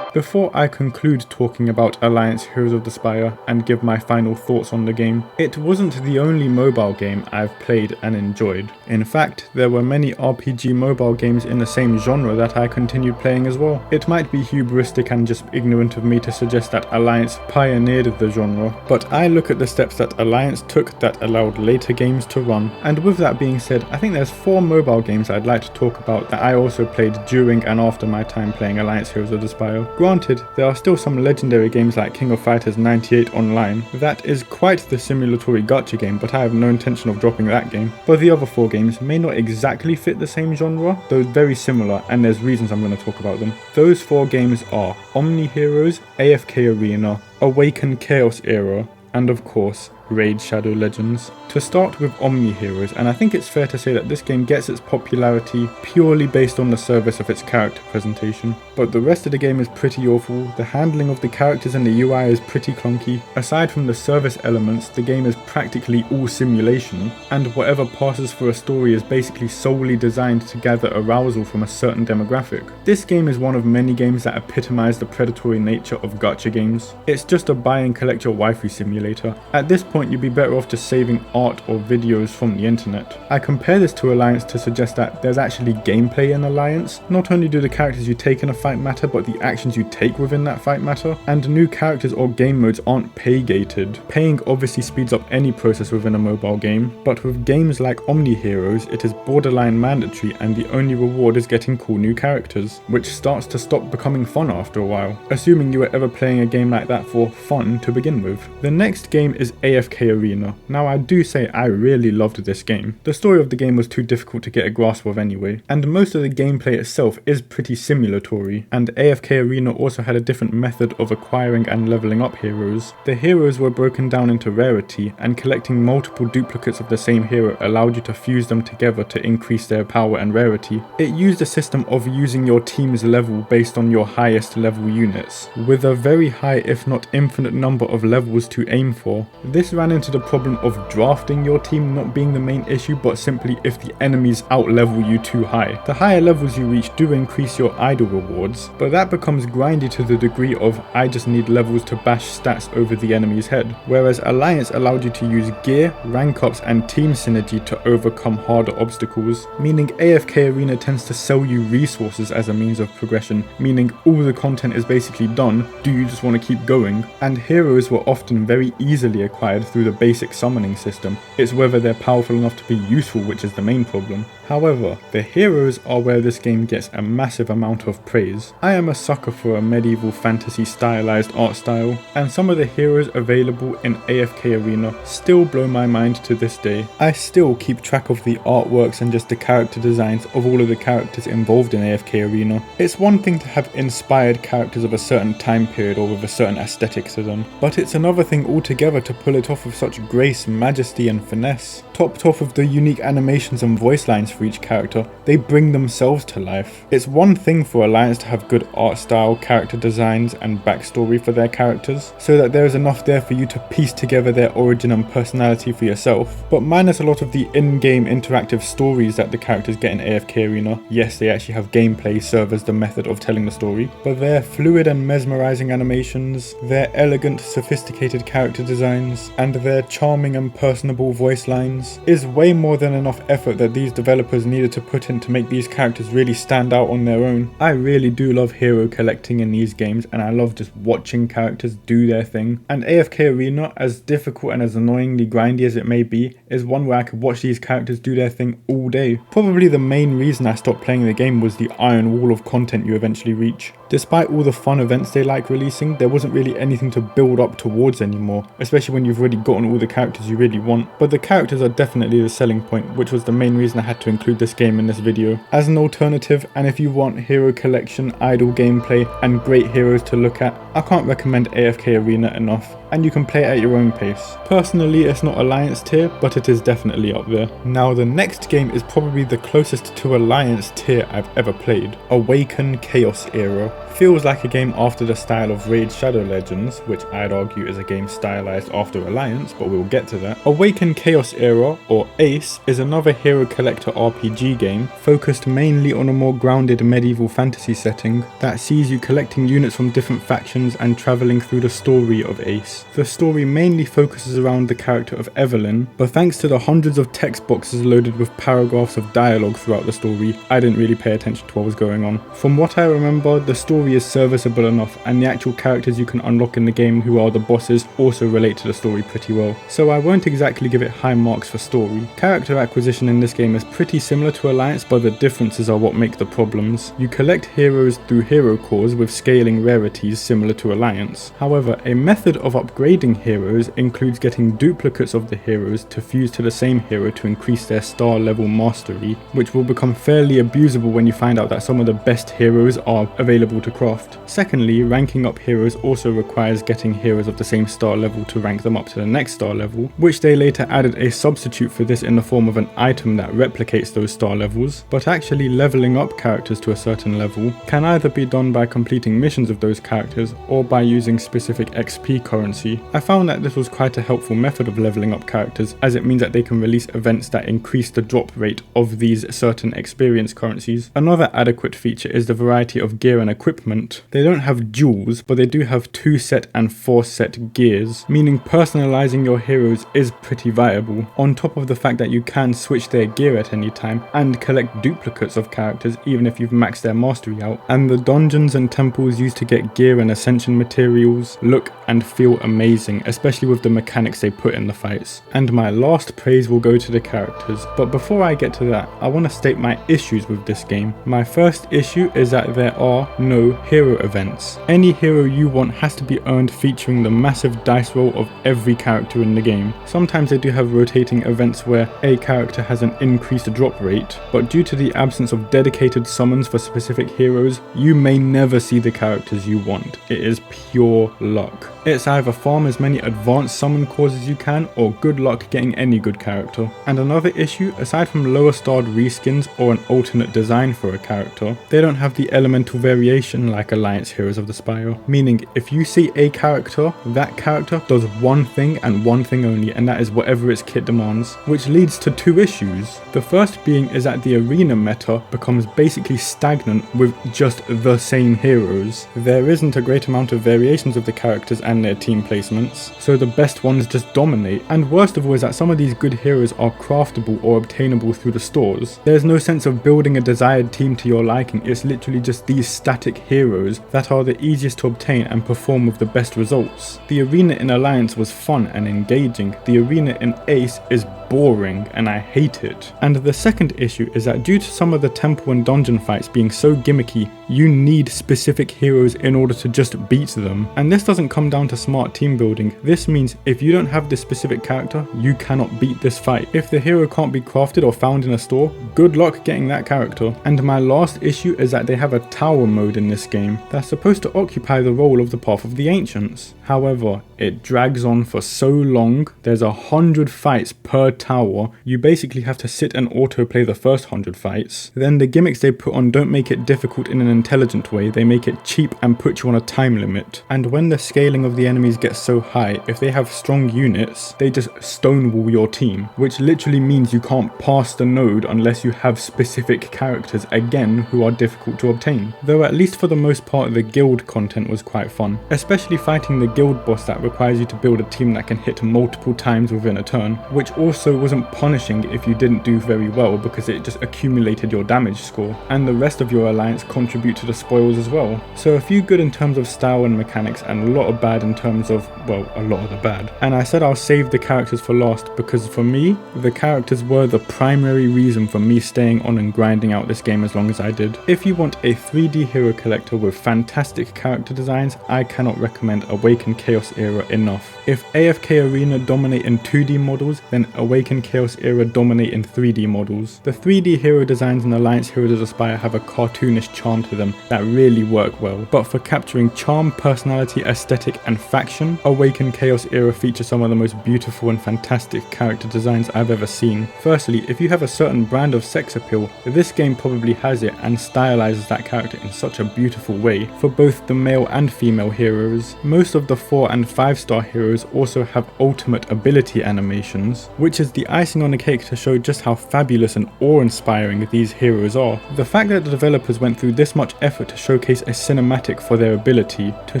Before I conclude talking about Alliance Heroes of the Spire and give my final thoughts on the game, it wasn't the only mobile game I've played and enjoyed. In fact, there were many RPG mobile games in the same genre that I continued playing as well. It might be hubristic and just ignorant of me to suggest that Alliance pioneered the genre, but I look at the steps that Alliance took that allowed later games to run. And with that being said, I think there's 4 mobile games I'd like to talk about that I also played during and after my time playing Alliance Heroes of the Spire. Granted, there are still some legendary games like King of Fighters 98 Online. That is quite the simulatory gacha game, but I have no intention of dropping that game. But the other 4 games may not exactly fit the same genre, though very similar, and there's reasons I'm going to talk about them. Those 4 games are Omni Heroes, AFK Arena, Awaken Chaos Era, and of course, Raid Shadow Legends. To start with Omni Heroes, and I think it's fair to say that this game gets its popularity purely based on the service of its character presentation, but the rest of the game is pretty awful. The handling of the characters and the UI is pretty clunky. Aside from the service elements, the game is practically all simulation, and whatever passes for a story is basically solely designed to gather arousal from a certain demographic. This game is one of many games that epitomize the predatory nature of gacha games. It's just a buy and collect your waifu simulator. At this point, you'd be better off just saving art or videos from the internet. I compare this to Alliance to suggest that there's actually gameplay in Alliance. Not only do the characters you take in a fight matter, but the actions you take within that fight matter. And new characters or game modes aren't pay-gated. Paying obviously speeds up any process within a mobile game, but with games like Omni Heroes, it is borderline mandatory and the only reward is getting cool new characters, which starts to stop becoming fun after a while, assuming you were ever playing a game like that for fun to begin with. The next game is AFK Arena. Now I do say I really loved this game. The story of the game was too difficult to get a grasp of anyway, and most of the gameplay itself is pretty simulatory, and AFK Arena also had a different method of acquiring and leveling up heroes. The heroes were broken down into rarity, and collecting multiple duplicates of the same hero allowed you to fuse them together to increase their power and rarity. It used a system of using your team's level based on your highest level units, with a very high if not infinite number of levels to aim for. This ran into the problem of drafting your team not being the main issue, but simply if the enemies outlevel you too high. The higher levels you reach do increase your idle rewards, but that becomes grindy to the degree of I just need levels to bash stats over the enemy's head, whereas Alliance allowed you to use gear, rank ups and team synergy to overcome harder obstacles, meaning AFK Arena tends to sell you resources as a means of progression, meaning all the content is basically done, do you just want to keep going? And heroes were often very easily acquired through the basic summoning system. It's whether they're powerful enough to be useful which is the main problem. However, the heroes are where this game gets a massive amount of praise. I am a sucker for a medieval fantasy stylized art style, and some of the heroes available in AFK Arena still blow my mind to this day. I still keep track of the artworks and just the character designs of all of the characters involved in AFK Arena. It's one thing to have inspired characters of a certain time period or with a certain aesthetic to them, but it's another thing altogether to pull it off with such grace, majesty and finesse. Topped off of the unique animations and voice lines for each character, they bring themselves to life. It's one thing for Alliance to have good art style, character designs and backstory for their characters, so that there is enough there for you to piece together their origin and personality for yourself, but minus a lot of the in-game interactive stories that the characters get in AFK Arena. Yes, they actually have gameplay serve as the method of telling the story, but their fluid and mesmerizing animations, their elegant, sophisticated character designs, and their charming and personable voice lines is way more than enough effort that these developers developers needed to put in to make these characters really stand out on their own. I really do love hero collecting in these games, and I love just watching characters do their thing. And AFK Arena, as difficult and as annoyingly grindy as it may be, is one where I could watch these characters do their thing all day. Probably the main reason I stopped playing the game was the iron wall of content you eventually reach. Despite all the fun events they like releasing, there wasn't really anything to build up towards anymore, especially when you've already gotten all the characters you really want. But the characters are definitely the selling point, which was the main reason I had to include this game in this video. As an alternative, and if you want hero collection, idle gameplay, and great heroes to look at, I can't recommend AFK Arena enough, and you can play it at your own pace. Personally, it's not Alliance tier, but it is definitely up there. Now, the next game is probably the closest to Alliance tier I've ever played, Awaken Chaos Era. Feels like a game after the style of Raid Shadow Legends, which I'd argue is a game stylized after Alliance, but we'll get to that. Awaken Chaos Era, or ACE, is another hero collector RPG game focused mainly on a more grounded medieval fantasy setting that sees you collecting units from different factions and travelling through the story of ACE. The story mainly focuses around the character of Evelyn, but thanks to the hundreds of text boxes loaded with paragraphs of dialogue throughout the story, I didn't really pay attention to what was going on. From what I remember, the story is serviceable enough, and the actual characters you can unlock in the game who are the bosses also relate to the story pretty well, so I won't exactly give it high marks for story. Character acquisition in this game is pretty similar to Alliance, but the differences are what make the problems. You collect heroes through hero cores with scaling rarities similar to Alliance. However, a method of upgrading heroes includes getting duplicates of the heroes to fuse to the same hero to increase their star level mastery, which will become fairly abusable when you find out that some of the best heroes are available to craft. Secondly, ranking up heroes also requires getting heroes of the same star level to rank them up to the next star level, which they later added a substitute for this in the form of an item that replicates those star levels. But actually leveling up characters to a certain level can either be done by completing missions of those characters or by using specific XP currency. I found that this was quite a helpful method of leveling up characters, as it means that they can release events that increase the drop rate of these certain experience currencies. Another adequate feature is the variety of gear and equipment. They don't have duels, but they do have 2 set and 4 set gears, meaning personalizing your heroes is pretty viable, on top of the fact that you can switch their gear at any time and collect duplicates of characters even if you've maxed their mastery out. And the dungeons and temples used to get gear and ascension materials look and feel amazing, especially with the mechanics they put in the fights. And my last praise will go to the characters, but before I get to that, I want to state my issues with this game. My first issue is that there are no hero events. Any hero you want has to be earned featuring the massive dice roll of every character in the game. Sometimes they do have rotating events where a character has an increased drop rate, but due to the absence of dedicated summons for specific heroes, you may never see the characters you want. It is pure luck. It's either farm as many advanced summon cores as you can, or good luck getting any good character. And another issue, aside from lower starred reskins or an alternate design for a character, they don't have the elemental variation like Alliance Heroes of the Spire. Meaning, if you see a character, that character does one thing and one thing only, and that is whatever its kit demands, which leads to 2 issues. The first being is that the arena meta becomes basically stagnant with just the same heroes. There isn't a great amount of variations of the characters and their team placements, so the best ones just dominate. And worst of all is that some of these good heroes are craftable or obtainable through the stores. There's no sense of building a desired team to your liking, it's literally just these static heroes that are the easiest to obtain and perform with the best results. The arena in Alliance was fun and engaging, the arena in Ace is boring and I hate it. And the second issue is that due to some of the temple and dungeon fights being so gimmicky, you need specific heroes in order to just beat them. And this doesn't come down to smart team building. This means if you don't have this specific character, you cannot beat this fight. If the hero can't be crafted or found in a store, good luck getting that character. And my last issue is that they have a tower mode in this game that's supposed to occupy the role of the Path of the Ancients. However, it drags on for so long. There's 100 fights per tower. You basically have to sit and autoplay the first 100 fights. Then the gimmicks they put on don't make it difficult in an intelligent way, they make it cheap and put you on a time limit. And when the scaling of the enemies gets so high, if they have strong units, they just stonewall your team, which literally means you can't pass the node unless you have specific characters, again, who are difficult to obtain. Though at least for the most part the guild content was quite fun, especially fighting the guild boss that requires you to build a team that can hit multiple times within a turn, which also wasn't punishing if you didn't do very well because it just accumulated your damage score, and the rest of your alliance contribute to the spoils as well. So a few good in terms of style and mechanics, and a lot of bad in terms of, well, a lot of the bad. And I said I'll save the characters for last because for me, the characters were the primary reason for me staying on and grinding out this game as long as I did. If you want a 3D hero collector with fantastic character designs, I cannot recommend Awaken Chaos Era enough. If AFK Arena dominate in 2D models, then Awaken Chaos Era dominate in 3D models. The 3D hero designs in Alliance Heroes of Spire have a cartoonish charm to them that really work well, but for capturing charm, personality, aesthetic, and faction, Awaken Chaos Era features some of the most beautiful and fantastic character designs I've ever seen. Firstly, if you have a certain brand of sex appeal, this game probably has it and stylizes that character in such a beautiful way for both the male and female heroes. Most of the 4 and 5 star heroes also have ultimate ability animations, which is the icing on the cake to show just how fabulous and awe-inspiring these heroes are. The fact that the developers went through this much effort to showcase a cinematic for their ability, to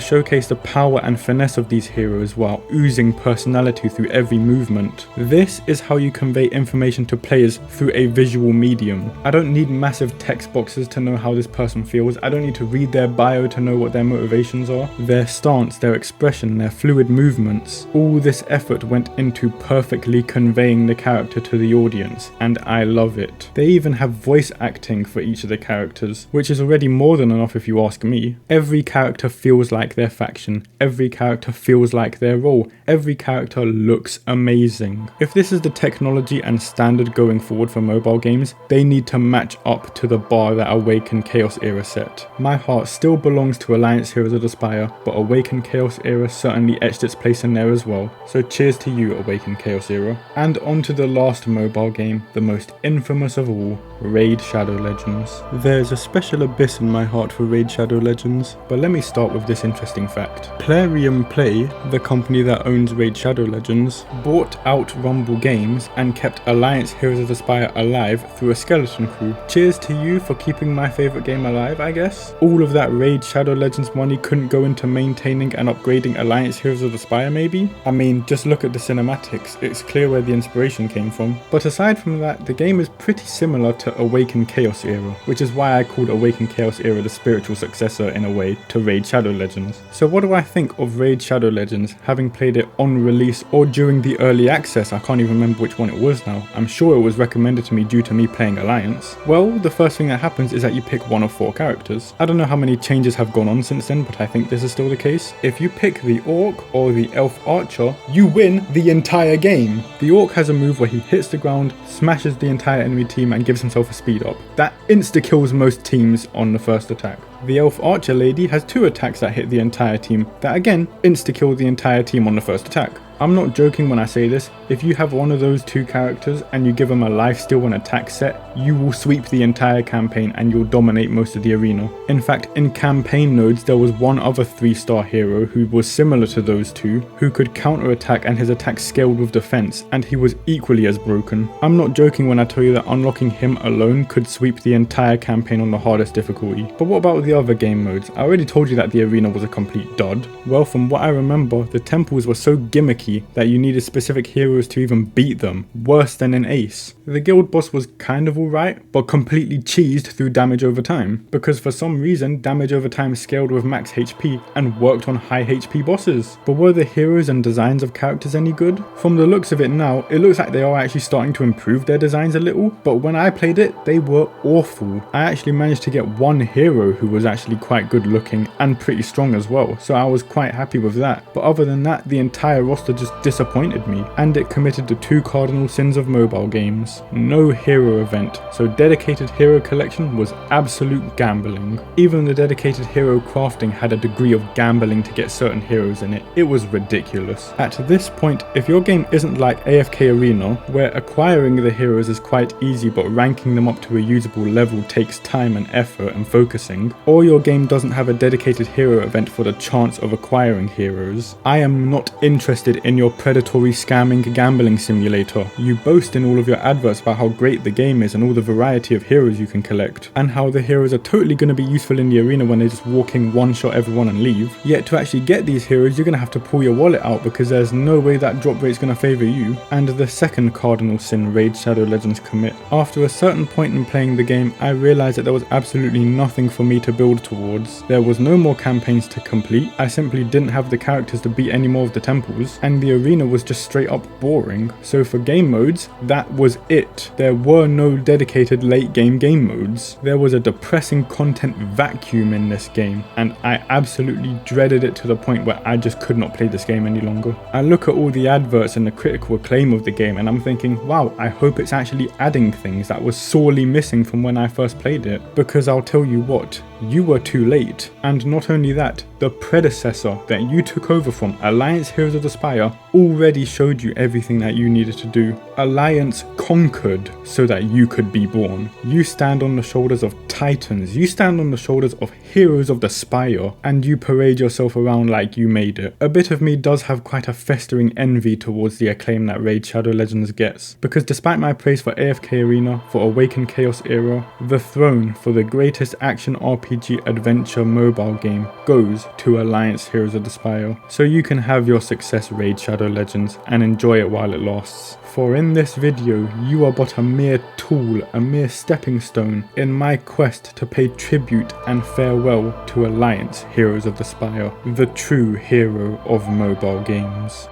showcase the power and finesse of these heroes while oozing personality through every movement. This is how you convey information to players through a visual medium. I don't need massive text boxes to know how this person feels. I don't need to read their bio to know what their motivations are. Their stance, their expression, their fluid movements. All this effort went into perfectly conveying the character to the audience, and I love it. They even have voice acting for each of the characters, which is already more than enough if you ask me. Every character feels like their faction. Every character feels like their role. Every character looks amazing. If this is the technology and standard going forward for mobile games, they need to match up to the bar that Awaken Chaos Era set. My heart still belongs to Alliance Heroes of the Spire, but Awaken Chaos Era certainly etched its place in there as well. So cheers to you, Awaken Chaos Era. And on to the last mobile game, the most infamous of all, Raid Shadow Legends. There's a special abyss in my heart for Raid Shadow Legends, but let me start with this interesting fact. Plarium Play, the company that owns Raid Shadow Legends, bought out Rumble Games and kept Alliance Heroes of the Spire alive through a skeleton crew. Cheers to you for keeping my favourite game alive, I guess. All of that Raid Shadow Legends money couldn't go into maintaining and upgrading Alliance Heroes of the Spire maybe? I mean, just look at the cinematics, it's clear where the inspiration came from. But aside from that, the game is pretty similar to Awaken Chaos Era, which is why I called Awaken Chaos Era the spiritual successor in a way to Raid Shadow Legends. So what do I think of Raid Shadow Legends, having played it on release or during the early access? I can't even remember which one it was now. I'm sure it was recommended to me due to me playing Alliance. Well, the first thing that happens is that you pick one of 4 characters. I don't know how many changes have gone on since then, but I think this is still the case. If you pick the Orc or the Elf Archer, you win the entire game. The Orc has a move where he hits the ground, smashes the entire enemy team and gives himself a speed up. That insta-kills most teams on the first attack. The Elf Archer lady has 2 attacks that hit the entire team, that again insta-kill the entire team on the first attack. I'm not joking when I say this, if you have one of those 2 characters and you give them a lifesteal and attack set, you will sweep the entire campaign and you'll dominate most of the arena. In fact, in campaign nodes there was one other 3-star hero who was similar to those 2, who could counter attack and his attack scaled with defense, and he was equally as broken. I'm not joking when I tell you that unlocking him alone could sweep the entire campaign on the hardest difficulty. But what about the other game modes? I already told you that the arena was a complete dud. Well, from what I remember, the temples were so gimmicky that you needed specific heroes to even beat them, worse than an ace. The guild boss was kind of alright, but completely cheesed through damage over time, because for some reason damage over time scaled with max HP and worked on high HP bosses. But were the heroes and designs of characters any good? From the looks of it now, it looks like they are actually starting to improve their designs a little, but when I played it, they were awful. I actually managed to get one hero who was actually quite good looking and pretty strong as well, so I was quite happy with that. But other than that, the entire roster just disappointed me, and it committed the 2 cardinal sins of mobile games. No hero event, so dedicated hero collection was absolute gambling. Even the dedicated hero crafting had a degree of gambling to get certain heroes in it. It was ridiculous. At this point, if your game isn't like AFK Arena, where acquiring the heroes is quite easy but ranking them up to a usable level takes time and effort and focusing, or your game doesn't have a dedicated hero event for the chance of acquiring heroes, I am not interested in your predatory scamming gambling simulator. You boast in all of your adverts about how great the game is and all the variety of heroes you can collect, and how the heroes are totally going to be useful in the arena when they just walk in, one-shot everyone and leave. Yet to actually get these heroes, you're going to have to pull your wallet out because there's no way that drop rate's going to favour you. And the second cardinal sin Raid Shadow Legends commit. After a certain point in playing the game, I realised that there was absolutely nothing for me to build towards. There was no more campaigns to complete, I simply didn't have the characters to beat any more of the temples, and the arena was just straight up boring. So for game modes, that was it. There were no dedicated late game modes. There was a depressing content vacuum in this game, and I absolutely dreaded it to the point where I just could not play this game any longer. I look at all the adverts and the critical acclaim of the game and I'm thinking, wow, I hope it's actually adding things that was sorely missing from when I first played it. Because I'll tell you what, you were too late. And not only that, the predecessor that you took over from, Alliance Heroes of the Spire, already showed you everything that you needed to do. Alliance conquered so that you could be born. You stand on the shoulders of titans, you stand on the shoulders of heroes of the Spire, and you parade yourself around like you made it. A bit of me does have quite a festering envy towards the acclaim that Raid Shadow Legends gets, because despite my praise for AFK Arena, for Awakened Chaos Era, the throne for the greatest action RPG adventure mobile game goes to Alliance Heroes of the Spire. So you can have your success, Raid Shadow Legends, and enjoy it while it lasts. For in this video, you are but a mere tool, a mere stepping stone in my quest to pay tribute and farewell to Alliance Heroes of the Spire, the true hero of mobile games.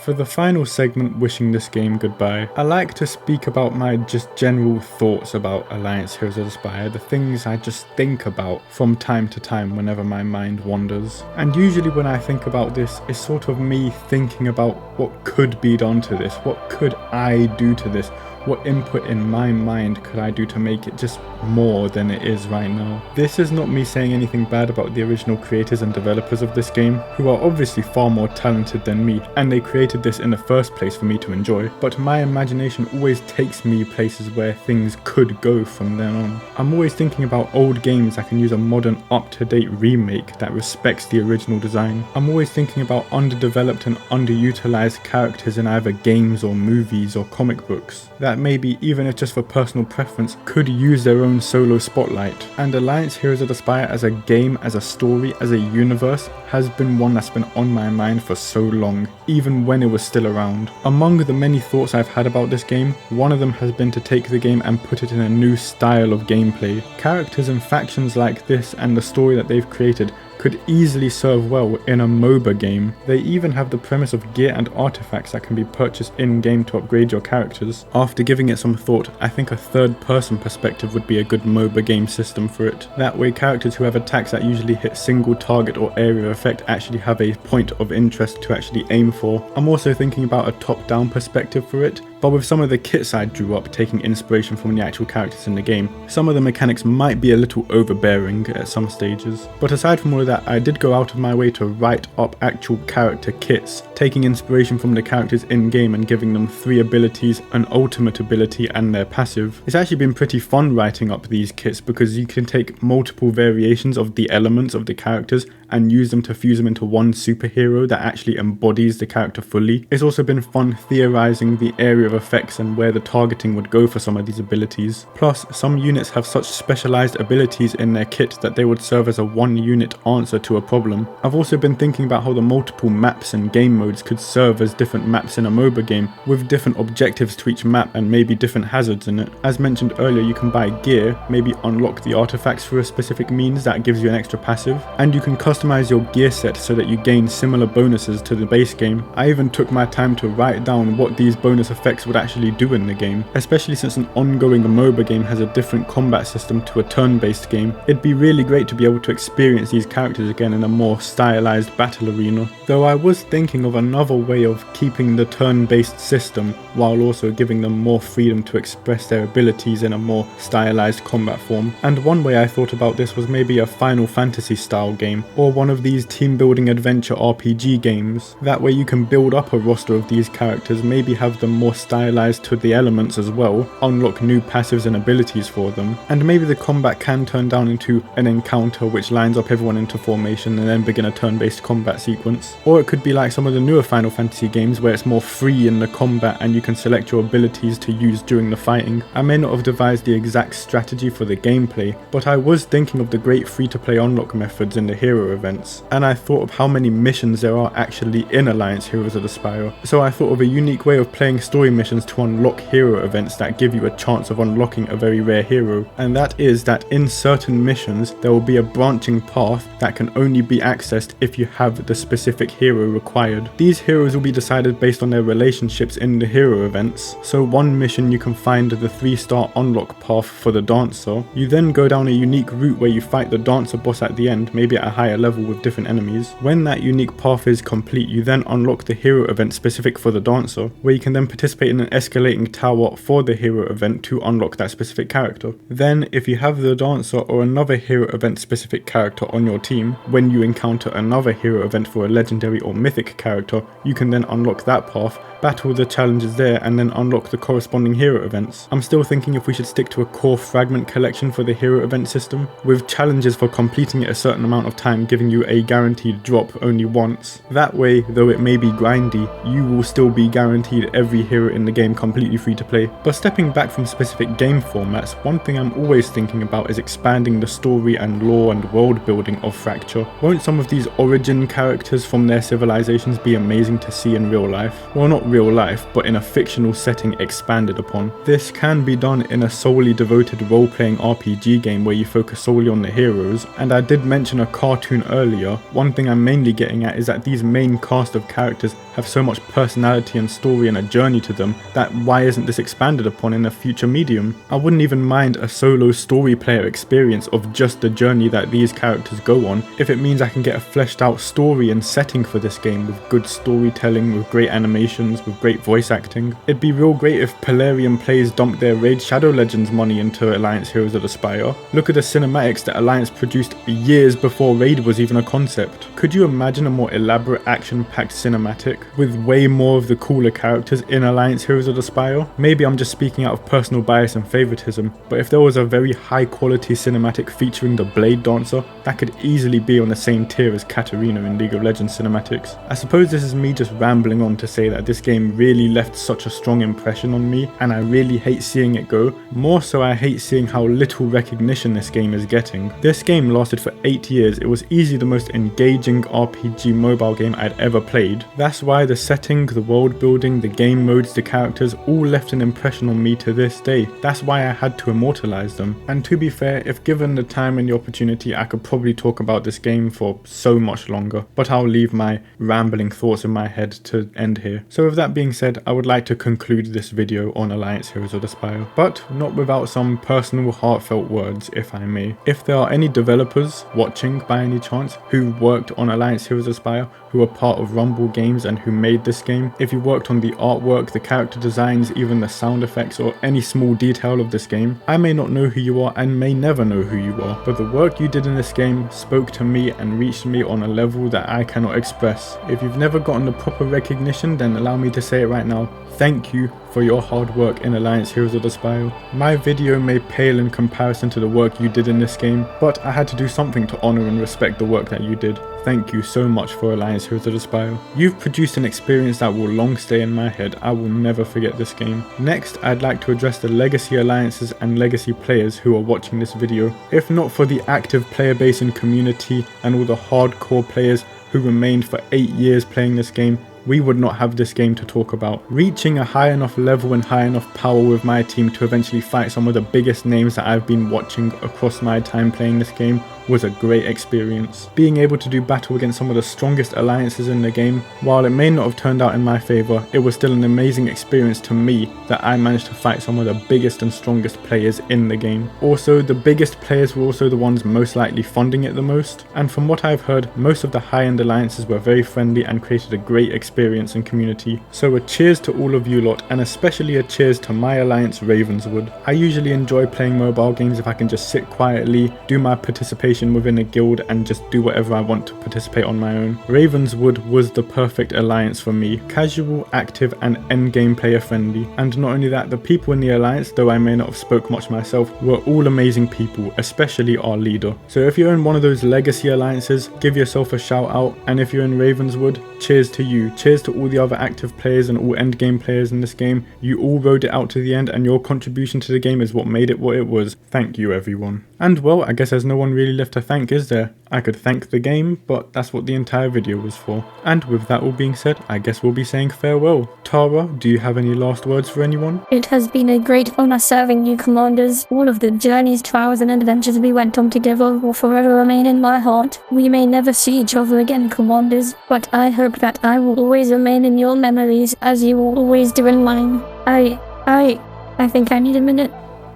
For the final segment wishing this game goodbye, I like to speak about my just general thoughts about Alliance Heroes of the Spire, the things I just think about from time to time whenever my mind wanders. And usually when I think about this, it's sort of me thinking about what could be done to this, what could I do to this, what input in my mind could I do to make it just more than it is right now. This is not me saying anything bad about the original creators and developers of this game, who are obviously far more talented than me, and they created this in the first place for me to enjoy, but my imagination always takes me places where things could go from then on. I'm always thinking about old games that can use a modern, up-to-date remake that respects the original design. I'm always thinking about underdeveloped and underutilized characters in either games or movies or comic books that maybe, even if just for personal preference, could use their own solo spotlight. And Alliance Heroes of the Spire as a game, as a story, as a universe, has been one that's been on my mind for so long, even when it was still around. Among the many thoughts I've had about this game, one of them has been to take the game and put it in a new style of gameplay. Characters and factions like this and the story that they've created could easily serve well in a MOBA game. They even have the premise of gear and artifacts that can be purchased in-game to upgrade your characters. After giving it some thought, I think a third-person perspective would be a good MOBA game system for it. That way characters who have attacks that usually hit single target or area of effect actually have a point of interest to actually aim for. I'm also thinking about a top-down perspective for it, but with some of the kits I drew up taking inspiration from the actual characters in the game, some of the mechanics might be a little overbearing at some stages. But aside from all of that, I did go out of my way to write up actual character kits, taking inspiration from the characters in-game and giving them 3 abilities, an ultimate ability and their passive. It's actually been pretty fun writing up these kits because you can take multiple variations of the elements of the characters and use them to fuse them into one superhero that actually embodies the character fully. It's also been fun theorizing the area of effects and where the targeting would go for some of these abilities. Plus, some units have such specialized abilities in their kit that they would serve as a one-unit answer to a problem. I've also been thinking about how the multiple maps and game modes could serve as different maps in a MOBA game, with different objectives to each map and maybe different hazards in it. As mentioned earlier, you can buy gear, maybe unlock the artifacts through a specific means that gives you an extra passive, and you can customize your gear set so that you gain similar bonuses to the base game. I even took my time to write down what these bonus effects would actually do in the game, especially since an ongoing MOBA game has a different combat system to a turn-based game. It'd be really great to be able to experience these characters again in a more stylized battle arena. Though I was thinking of another way of keeping the turn-based system while also giving them more freedom to express their abilities in a more stylized combat form. And one way I thought about this was maybe a Final Fantasy style game, or one of these team-building adventure RPG games. That way you can build up a roster of these characters, maybe have them more stylized to the elements as well, unlock new passives and abilities for them, and maybe the combat can turn down into an encounter which lines up everyone into formation and then begin a turn-based combat sequence. Or it could be like some of the newer Final Fantasy games where it's more free in the combat and you can select your abilities to use during the fighting. I may not have devised the exact strategy for the gameplay, but I was thinking of the great free-to-play unlock methods in the hero events, and I thought of how many missions there are actually in Alliance Heroes of the Spire. So I thought of a unique way of playing story missions to unlock hero events that give you a chance of unlocking a very rare hero, and that is that in certain missions there will be a branching path that can only be accessed if you have the specific hero required. These heroes will be decided based on their relationships in the hero events. So one mission you can find the 3-star unlock path for the dancer. You then go down a unique route where you fight the dancer boss at the end, maybe at a higher level with different enemies. When that unique path is complete, you then unlock the hero event specific for the dancer, where you can then participate in an escalating tower for the hero event to unlock that specific character. Then if you have the dancer or another hero event specific character on your team, when you encounter another hero event for a legendary or mythic character, you can then unlock that path, battle the challenges there, and then unlock the corresponding hero events. I'm still thinking if we should stick to a core fragment collection for the hero event system, with challenges for completing it a certain amount of time giving you a guaranteed drop only once. That way, though it may be grindy, you will still be guaranteed every hero in the game completely free to play. But stepping back from specific game formats, one thing I'm always thinking about is expanding the story and lore and world building of Fracture. Won't some of these origin characters from their civilizations be amazing to see in real life? Well, not real life, but in a fictional setting expanded upon. This can be done in a solely devoted role-playing RPG game where you focus solely on the heroes, and I did mention a cartoon earlier. One thing I'm mainly getting at is that these main cast of characters have so much personality and story and a journey to them that why isn't this expanded upon in a future medium? I wouldn't even mind a solo story player experience of just the journey that these characters go on if it means I can get a fleshed out story and setting for this game with good storytelling, with great animations, with great voice acting. It'd be real great if Pelarium Plays dumped their Raid Shadow Legends money into Alliance Heroes of the Spire. Look at the cinematics that Alliance produced years before Raid was even a concept. Could you imagine a more elaborate action-packed cinematic with way more of the cooler characters in Alliance Heroes of the Spire? Maybe I'm just speaking out of personal bias and favoritism, but if there was a very high quality cinematic featuring the Blade Dancer, that could easily be on the same tier as Katarina in League of Legends cinematics. I suppose this is me just rambling on to say that this game really left such a strong impression on me, and I really hate seeing it go. More so, I hate seeing how little recognition this game is getting. This game lasted for 8 years. It was easily the most engaging RPG mobile game I'd ever played. That's why the setting, the world building, the game modes, the characters all left an impression on me to this day. That's why I had to immortalize them. And to be fair, if given the time and the opportunity, I could probably talk about this game for so much longer, but I'll leave my rambling thoughts in my head to end here. So with that being said, I would like to conclude this video on Alliance Heroes of the Spire, but not without some personal heartfelt words, if I may. If there are any developers watching by any chance who worked on Alliance Heroes of the Spire, who are part of Rumble Games and who made this game, if you worked on the artwork, the character designs, even the sound effects, or any small detail of this game, I may not know who you are and may never know who you are, but the work you did in this game spoke to me and reached me on a level that I cannot express. If you've never gotten the proper recognition, then allow me to say it right now. Thank you for your hard work in Alliance Heroes of the Spire. My video may pale in comparison to the work you did in this game, but I had to do something to honour and respect the work that you did. Thank you so much for Alliance Heroes of the Spire. You've produced an experience that will long stay in my head. I will never forget this game. Next, I'd like to address the legacy alliances and legacy players who are watching this video. If not for the active player base and community and all the hardcore players who remained for 8 years playing this game, we would not have this game to talk about. Reaching a high enough level and high enough power with my team to eventually fight some of the biggest names that I've been watching across my time playing this game was a great experience. Being able to do battle against some of the strongest alliances in the game, while it may not have turned out in my favour, it was still an amazing experience to me that I managed to fight some of the biggest and strongest players in the game. Also, the biggest players were also the ones most likely funding it the most, and from what I've heard, most of the high-end alliances were very friendly and created a great experience and community. So a cheers to all of you lot, and especially a cheers to my alliance Ravenswood. I usually enjoy playing mobile games if I can just sit quietly, do my participation participation within a guild and just do whatever I want to participate on my own. Ravenswood was the perfect alliance for me. Casual, active and endgame player friendly. And not only that, the people in the alliance, though I may not have spoke much myself, were all amazing people, especially our leader. So if you're in one of those legacy alliances, give yourself a shout out, and if you're in Ravenswood, cheers to you. Cheers to all the other active players and all endgame players in this game. You all rode it out to the end, and your contribution to the game is what made it what it was. Thank you everyone. And well, I guess there's no one really left to thank, is there? I could thank the game, but that's what the entire video was for. And with that all being said, I guess we'll be saying farewell. Tara, do you have any last words for anyone? It has been a great honor serving you, commanders. All of the journeys, trials and adventures we went on together will forever remain in my heart. We may never see each other again, commanders, but I hope that I will always remain in your memories as you will always do in mine. I think I need a minute.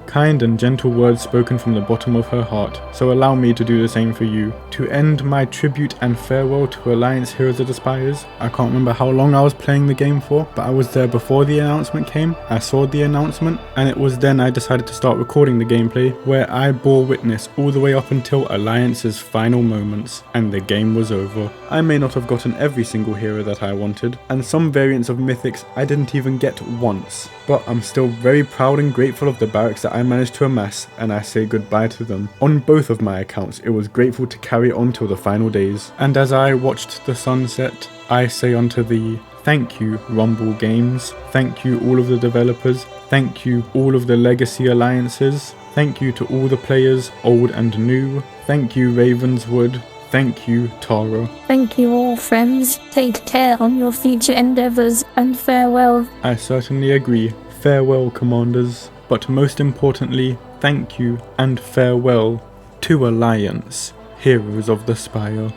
Kind and gentle words spoken from the bottom of her heart, so allow me to do the same for you. To end my tribute and farewell to Alliance Heroes of the Spires, I can't remember how long I was playing the game for, but I was there before the announcement came. I saw the announcement, and it was then I decided to start recording the gameplay, where I bore witness all the way up until Alliance's final moments, and the game was over. I may not have gotten every single hero that I wanted, and some variants of Mythics I didn't even get once, but I'm still very proud and grateful of the barracks that I managed to amass, and I say goodbye to them. On both of my accounts, it was grateful to carry on till the final days. And as I watched the sunset, I say unto thee, thank you, Rumble Games. Thank you, all of the developers. Thank you, all of the legacy alliances. Thank you to all the players, old and new. Thank you, Ravenswood. Thank you, Tara. Thank you all, friends. Take care on your future endeavours, and farewell. I certainly agree. Farewell, commanders. But most importantly, thank you and farewell to Alliance Heroes of the Spire.